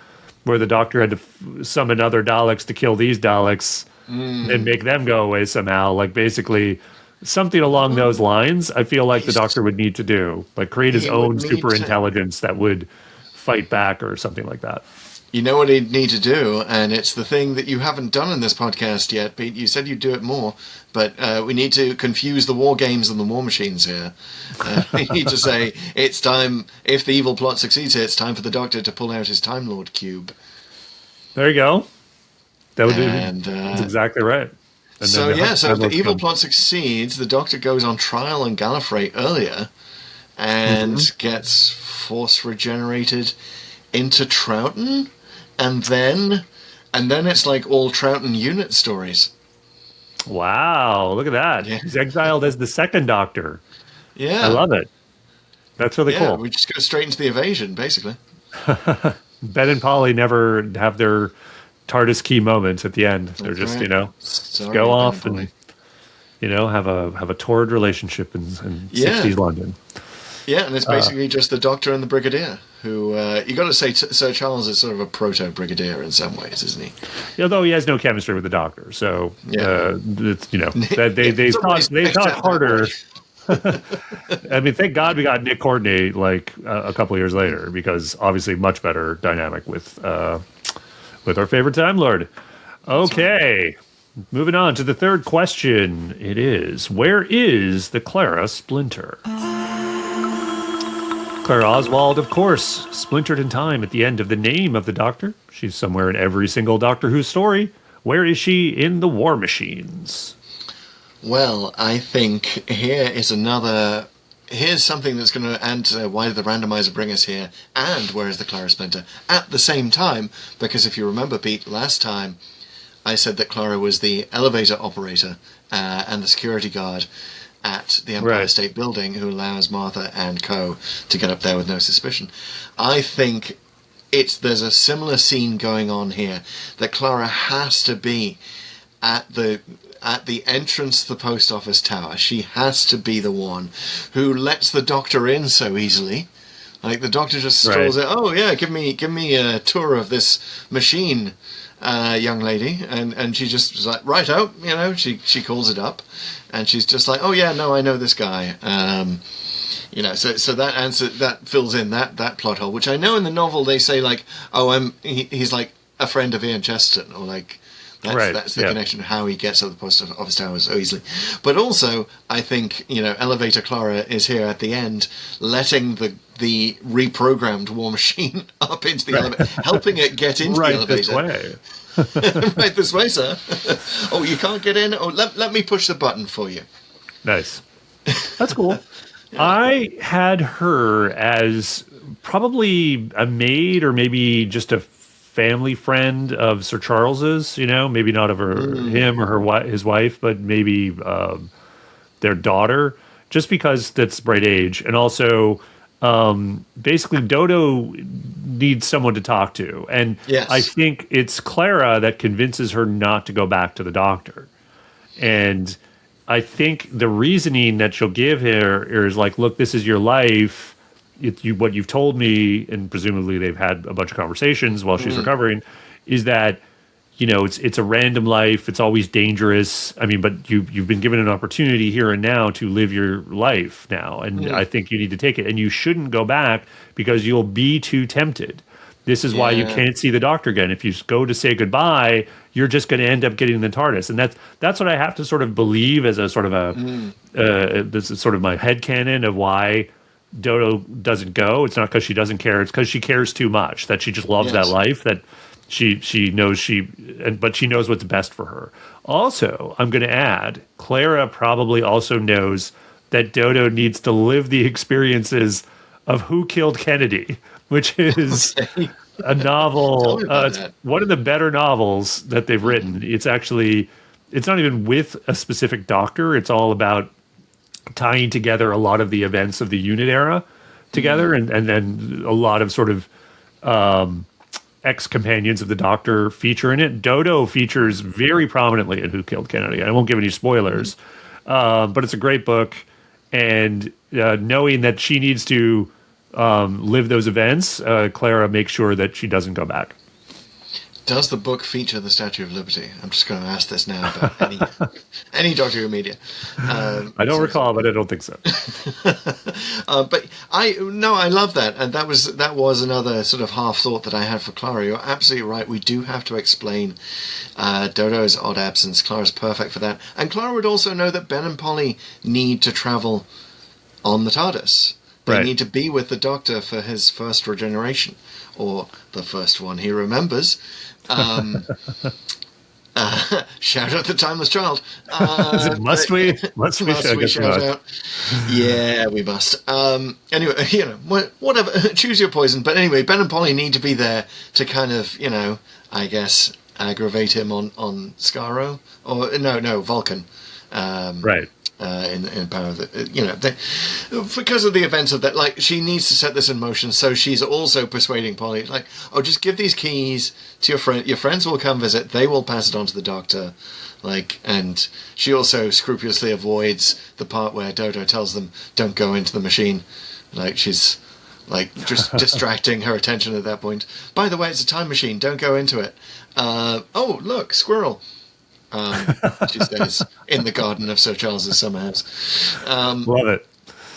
where the Doctor had to summon other Daleks to kill these Daleks and make them go away somehow. Like basically something along those lines. I feel like the Doctor would need to do, like create his own super intelligence that would fight back or something like that. You know what he'd need to do, and it's the thing that you haven't done in this podcast yet, Pete. You said you'd do it more, but we need to confuse the war games and the war machines here. We need to say, it's time, if the evil plot succeeds here, it's time for the Doctor to pull out his Time Lord cube. There you go. That would that's exactly right. And so if the evil plot succeeds, the Doctor goes on trial on Gallifrey earlier and gets force regenerated into Troughton, and then it's like all Troughton unit stories. Wow, look at that. Yeah. He's exiled as the second Doctor. Yeah. I love it. That's really cool. We just go straight into the evasion, basically. Ben and Polly never have their TARDIS key moments at the end. They're That's just, right. go off and have a torrid relationship in 60s London. Yeah, and it's basically just the Doctor and the Brigadier, who you got to say Sir Charles is sort of a proto-Brigadier in some ways, isn't he? Although he has no chemistry with the Doctor, so it's, they thought harder. I mean, thank God we got Nick Courtney like a couple of years later, because obviously much better dynamic with our favorite Time Lord. Okay. Moving on to the third question. It is, where is the Clara Splinter? Clara Oswald, of course, splintered in time at the end of The Name of the Doctor. She's somewhere in every single Doctor Who story. Where is she in the War Machines? Well, I think here's something that's going to answer why did the randomizer bring us here, and where is the Clara Splinter at the same time, because if you remember, Pete, last time I said that Clara was the elevator operator and the security guard at the Empire State Building who allows Martha and co to get up there with no suspicion. I think there's a similar scene going on here, that Clara has to be at the entrance to the post office tower. She has to be the one who lets the Doctor in so easily. Like the Doctor just strolls in. Oh yeah, give me a tour of this machine, young lady, and she just was like, right out, she calls it up, and she's just like, oh yeah, no, I know this guy, so that fills in that plot hole, which I know in the novel they say like, oh, he's like a friend of Ian Chesterton, or like that's the connection of how he gets up the post office tower so easily. But also, I think Elevator Clara is here at the end, letting the reprogrammed war machine up into the elevator, helping it get into the elevator. Right this way, sir. Oh, you can't get in? Oh, let me push the button for you. Nice. That's cool. Yeah. I had her as probably a maid, or maybe just a family friend of Sir Charles's, maybe not of him or his wife, but maybe their daughter, just because that's the right age. And also, basically, Dodo needs someone to talk to. And I think it's Clara that convinces her not to go back to the Doctor. And I think the reasoning that she'll give her is like, look, this is your life. What you've told me, and presumably they've had a bunch of conversations while she's recovering, is that it's a random life. It's always dangerous. I mean, but you've been given an opportunity here and now to live your life now, and I think you need to take it. And you shouldn't go back because you'll be too tempted. This is why you can't see the Doctor again. If you go to say goodbye, you're just going to end up getting the TARDIS, and that's what I have to sort of believe as a sort of this is sort of my headcanon of why Dodo doesn't go. It's not because she doesn't care. It's because she cares too much. That she just loves that life. That she knows but she knows what's best for her. Also, I'm going to add, Clara probably also knows that Dodo needs to live the experiences of Who Killed Kennedy, which is a novel. It's one of the better novels that they've written. It's not even with a specific Doctor. It's all about tying together a lot of the events of the Unit era together, and then a lot of sort of ex-companions of the Doctor feature in it. Dodo features very prominently in Who Killed Kennedy. I won't give any spoilers, but it's a great book, and knowing that she needs to live those events, Clara makes sure that she doesn't go back. Does the book feature the Statue of Liberty? I'm just going to ask this now about any Doctor Who media. I don't recall, but I don't think so. But I love that, and that was another sort of half thought that I had for Clara. You're absolutely right. We do have to explain Dodo's odd absence. Clara's perfect for that, and Clara would also know that Ben and Polly need to travel on the TARDIS. They need to be with the Doctor for his first regeneration, or the first one he remembers. Shout out the Timeless Child. Must we shout out? Yeah, we must. Anyway, whatever. Choose your poison. But anyway, Ben and Polly need to be there to kind of, I guess, aggravate him on Skaro, or no, Vulcan. Right. In Power of the, because of the events of that, like, she needs to set this in motion, so she's also persuading Polly, like, just give these keys to your friend. Your friends will come visit. They will pass it on to the Doctor, like, and she also scrupulously avoids the part where Dodo tells them don't go into the machine, like she's like just distracting her attention at that point. By the way, it's a time machine. Don't go into it. Oh, look, squirrel. She says in the garden of Sir Charles's summer house. Love it.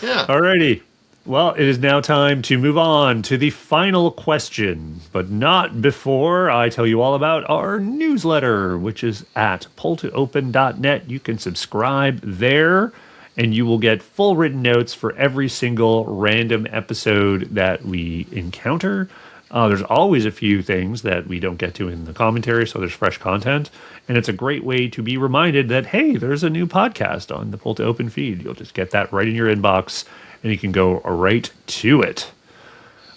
Yeah. Alrighty. Well, it is now time to move on to the final question, but not before I tell you all about our newsletter, which is at pulltoopen.net. You can subscribe there, and you will get full written notes for every single random episode that we encounter. There's always a few things that we don't get to in the commentary, so there's fresh content. And it's a great way to be reminded that, hey, there's a new podcast on the Pull to Open feed. You'll just get that right in your inbox, and you can go right to it.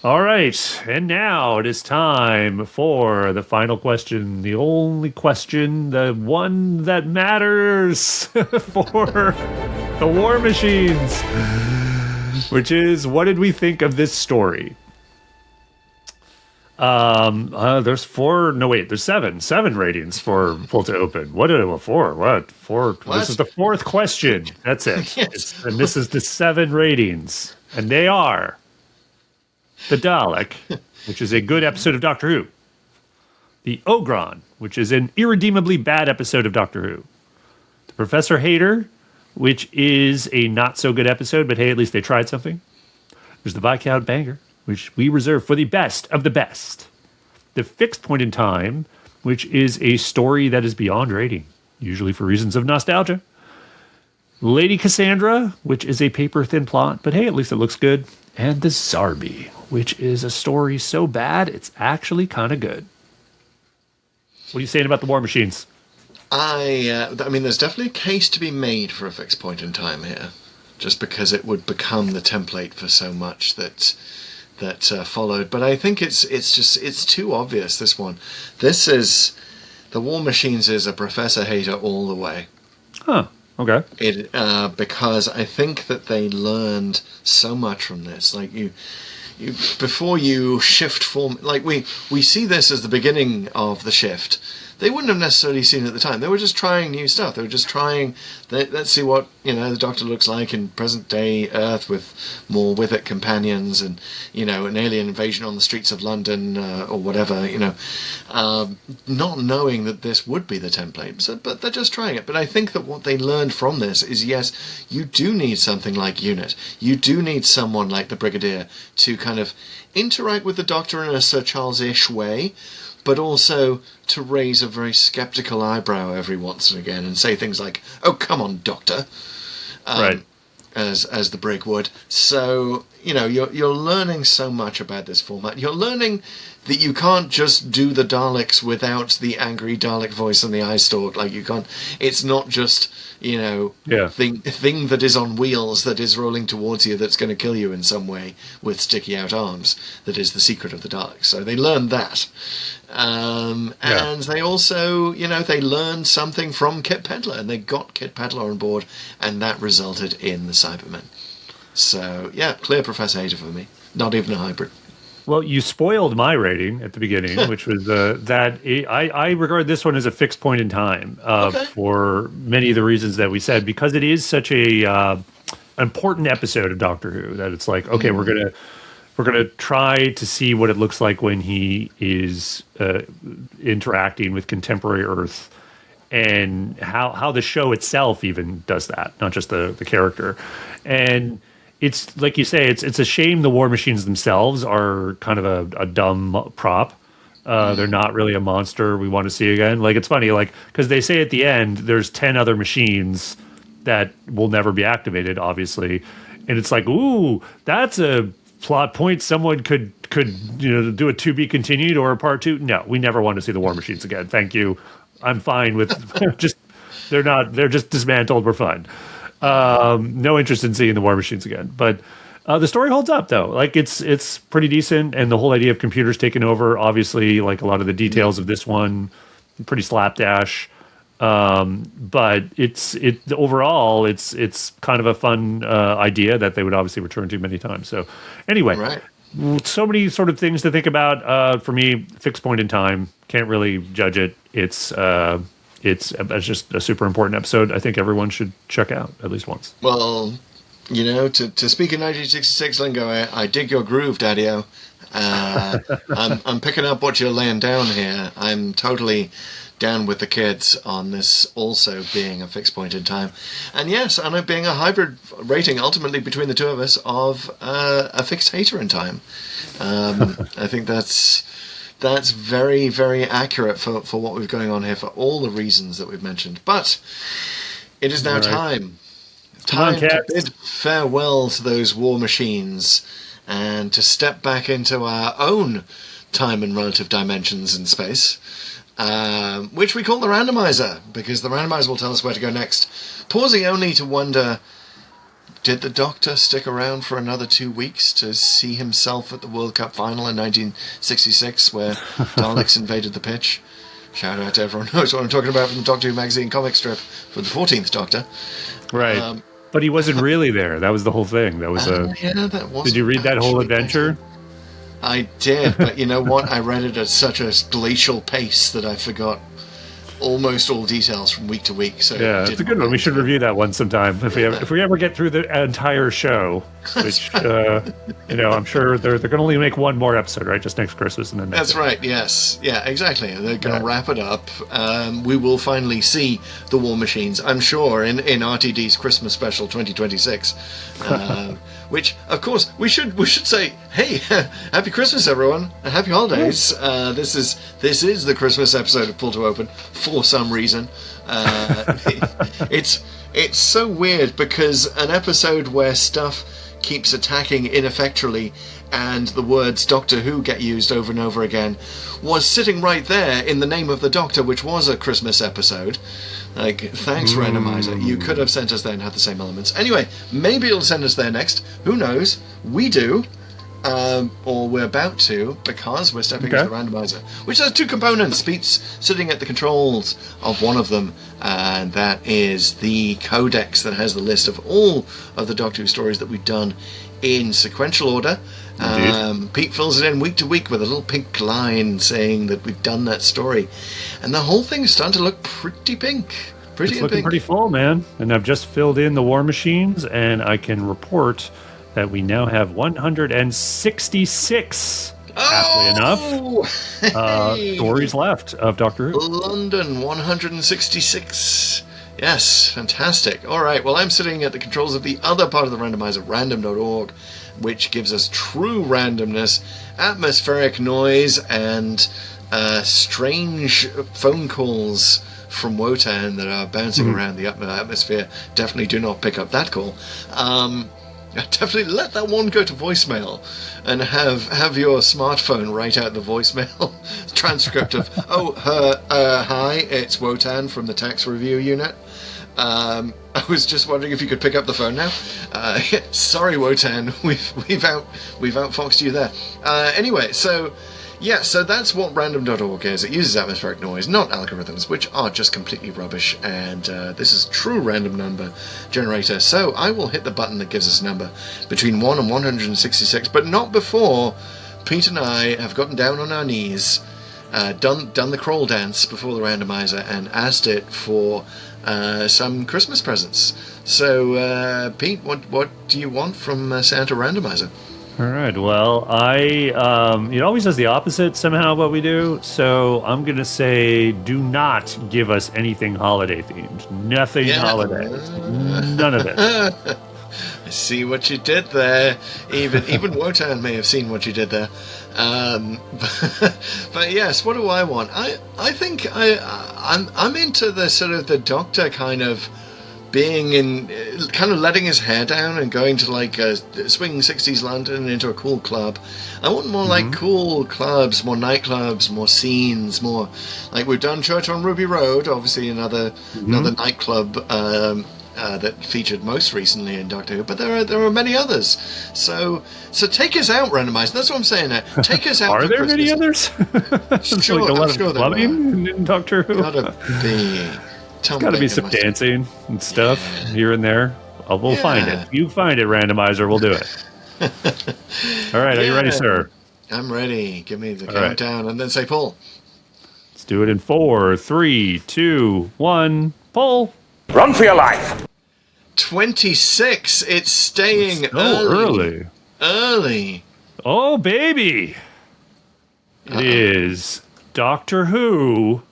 All right, and now it is time for the final question, the only question, the one that matters for the War Machines, which is, what did we think of this story? There's seven ratings for Pull to Open. Four? This is the fourth question. That's it. Yes. And this is the 7 ratings. And they are the Dalek, which is a good episode of Doctor Who. The Ogron, which is an irredeemably bad episode of Doctor Who. The Professor Hater, which is a not so good episode, but hey, at least they tried something. There's the Viscount Banger, which we reserve for the best of the best. The Fixed Point in Time, which is a story that is beyond rating, usually for reasons of nostalgia. Lady Cassandra, which is a paper-thin plot, but hey, at least it looks good. And the Zarbi, which is a story so bad, it's actually kind of good. What are you saying about the War Machines? I mean, there's definitely a case to be made for a Fixed Point in Time here, just because it would become the template for so much that followed. But I think it's too obvious, this one. This is, the War Machines is a Professor Hater all the way. Huh, okay. Because I think that they learned so much from this. Like, you before you shift form, like we see this as the beginning of the shift. they wouldn't have necessarily seen at the time. They were just trying new stuff. They were just trying, let's see what, the Doctor looks like in present-day Earth with more with it companions and, an alien invasion on the streets of London or whatever, not knowing that this would be the template. So, but they're just trying it. But I think that what they learned from this is, yes, you do need something like UNIT. You do need someone like the Brigadier to kind of interact with the Doctor in a Sir Charles-ish way, but also to raise a very skeptical eyebrow every once and again and say things like, "Oh, come on, Doctor," right, as the Brig would. So you're learning so much about this format. You're learning that you can't just do the Daleks without the angry Dalek voice and the eye stalk. Like, you can't. It's not just thing that is on wheels that is rolling towards you that's going to kill you in some way with sticky out arms. That is the secret of the Daleks. So they learned that. And they also, they learned something from Kit Pedler, and they got Kit Pedler on board, and that resulted in the Cybermen. So, clear Professor Hater for me. Not even a hybrid. Well, you spoiled my rating at the beginning, which was that I regard this one as a fixed point in time for many of the reasons that we said, because it is such a important episode of Doctor Who that it's like, okay, we're gonna try to see what it looks like when he is interacting with contemporary Earth, and how the show itself even does that, not just the character. And it's like you say, it's a shame the war machines themselves are kind of a dumb prop. They're not really a monster we want to see again. Like, it's funny, like, because they say at the end there's 10 other machines that will never be activated, obviously, and it's like, ooh, that's a plot point someone could do a to be continued or a part 2. No, we never want to see the war machines again. Thank you. I'm fine with they're just dismantled. We're fine. No interest in seeing the war machines again. But the story holds up, though. Like, it's pretty decent, and the whole idea of computers taking over, obviously, like a lot of the details of this one, pretty slapdash. But overall, it's kind of a fun idea that they would obviously return to many times. So anyway, so many sort of things to think about. For me, fixed point in time, can't really judge it. It's just a super important episode. I think everyone should check out at least once. Well, to speak in 1966 lingo, I dig your groove, Daddy-O. I'm picking up what you're laying down here. I'm totally down with the kids on this also being a fixed point in time. And yes, and it being a hybrid rating ultimately between the two of us of a fixed hater in time. I think that's very, very accurate for what we've going on here for all the reasons that we've mentioned. But it is now time to bid farewell to those war machines and to step back into our own time and relative dimensions in space, which we call the Randomizer, because the Randomizer will tell us where to go next, pausing only to wonder, did the Doctor stick around for another 2 weeks to see himself at the World Cup final in 1966 where Daleks invaded the pitch? Shout out to everyone who knows what I'm talking about from the Doctor Who magazine comic strip for the 14th Doctor. Right. But he wasn't really there. That was the whole thing. That was that was. Did you read that whole adventure? I did, but you know what? I read it at such a glacial pace that I forgot almost all details from week to week. So yeah, it's a good one. We should review that one sometime if we ever get through the entire show. Which I'm sure they're going to only make one more episode, right? Just next Christmas, and then that's right. Yes, yeah, exactly. They're going to wrap it up. We will finally see the war machines, I'm sure, in RTD's Christmas special 2026. Which, of course, we should say, hey, happy Christmas, everyone, and happy holidays. This is the Christmas episode of Pull to Open for some reason. It's so weird because an episode where stuff keeps attacking ineffectually and the words Doctor Who get used over and over again was sitting right there in the name of the Doctor, which was a Christmas episode. Like, thanks, Randomizer. You could have sent us there and had the same elements. Anyway, maybe it'll send us there next. Who knows? We do. Or we're about to, because we're stepping into the Randomizer, which has two components. Pete's sitting at the controls of one of them, and that is the codex that has the list of all of the Doctor Who stories that we've done in sequential order. Pete fills it in week to week with a little pink line saying that we've done that story. And the whole thing is starting to look pretty pink. It's looking pretty full, man. And I've just filled in the war machines, and I can report that we now have 166, aptly enough, stories left of Doctor Who. London, 166. Yes, fantastic. All right, well, I'm sitting at the controls of the other part of the randomizer, random.org, which gives us true randomness, atmospheric noise, and strange phone calls from WOTAN that are bouncing around the atmosphere. Definitely do not pick up that call. Definitely let that one go to voicemail and have your smartphone write out the voicemail transcript of, hi, it's WOTAN from the tax review unit. I was just wondering if you could pick up the phone now. Sorry, WOTAN, we've outfoxed you there. Anyway, so that's what random.org is. It uses atmospheric noise, not algorithms, which are just completely rubbish, and this is true random number generator. So I will hit the button that gives us a number between 1 and 166, but not before Pete and I have gotten down on our knees, done the crawl dance before the randomizer, and asked it for some Christmas presents. So, Pete, what do you want from Santa Randomizer? All right. Well, it always does the opposite somehow what we do. So I'm going to say, do not give us anything holiday themed. Nothing holidays. None of it. I see what you did there. Even WOTAN may have seen what you did there. But yes, what do I want? I think I'm into the sort of the Doctor kind of being in, kind of letting his hair down and going to like a swinging 60s London into a cool club. I want more like cool clubs, more nightclubs, more scenes, more like we've done Church on Ruby Road, obviously another nightclub that featured most recently in Doctor Who, but there are many others. So take us out, Randomizer. That's what I'm saying now. Take us out. Are for there Christmas. many others? Sure, like a lot I'm sure of there clubbing in Doctor Who. Gotta be. Got to be some dancing and stuff here and there. We'll find it. You find it, Randomizer. We'll do it. All right. Are you ready, sir? I'm ready. Give me the countdown and then say pull. Let's do it in 4, 3, 2, 1. Pull. Run for your life. 26. It's staying early. Early. Oh, baby. It is Doctor Who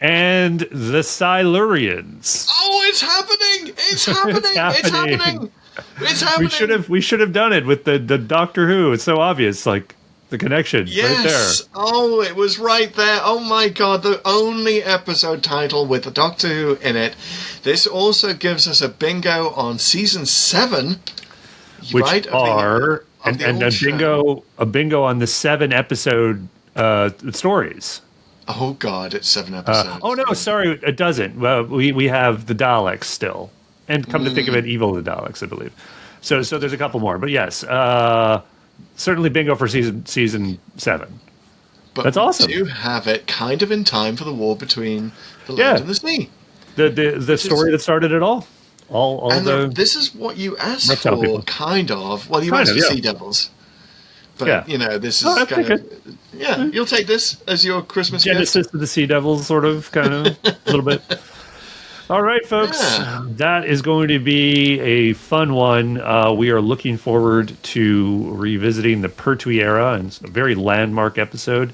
and the Silurians. Oh, it's happening! It's happening! We should have done it with the Doctor Who. It's so obvious, like the connection right there. Oh, it was right there. Oh my God, the only episode title with the Doctor Who in it. This also gives us a bingo on season 7, which right? Are and a bingo on the 7 episode stories. Oh God, it's 7 episodes. Oh no, sorry, it doesn't. Well, we have the Daleks still, and come to think of it, Evil of the Daleks, I believe. So there's a couple more, but yes, certainly bingo for season 7. But that's awesome. We do have it kind of in time for the war between the land and the sea. The story that started it all. This is what you asked for, people. kind of. Well, you asked for Sea Devils. But, this is kind of... Yeah, you'll take this as your Christmas Genesis gift. of the Sea Devils, sort of, kind of, a little bit. All right, folks. Yeah. That is going to be a fun one. We are looking forward to revisiting the Pertwee era, and it's a very landmark episode.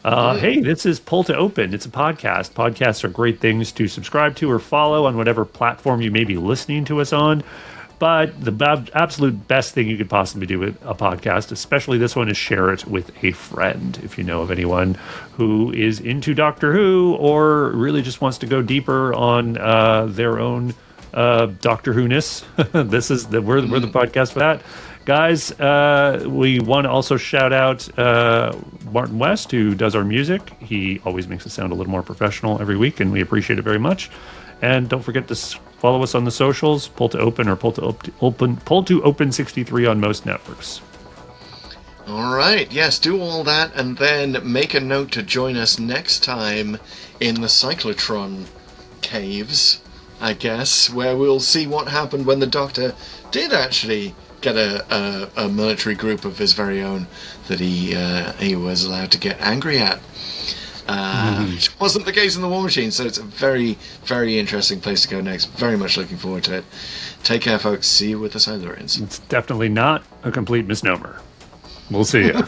Hey, this is Pull to Open. It's a podcast. Podcasts are great things to subscribe to or follow on whatever platform you may be listening to us on. But the absolute best thing you could possibly do with a podcast, especially this one, is share it with a friend. If you know of anyone who is into Doctor Who or really just wants to go deeper on their own Doctor Who-ness, we're the podcast for that. Guys, we want to also shout out Martin West, who does our music. He always makes it sound a little more professional every week, and we appreciate it very much. And don't forget to follow us on the socials, Pull to Open or Pull to Open 63 on most networks. All right, yes, do all that, and then make a note to join us next time in the Cyclotron caves, I guess, where we'll see what happened when the Doctor did actually get a military group of his very own that he was allowed to get angry at. Which wasn't the case in the War Machine, so it's a very, very interesting place to go next. Very much looking forward to it. Take care, folks. See you with the Silurians. It's definitely not a complete misnomer. We'll see you.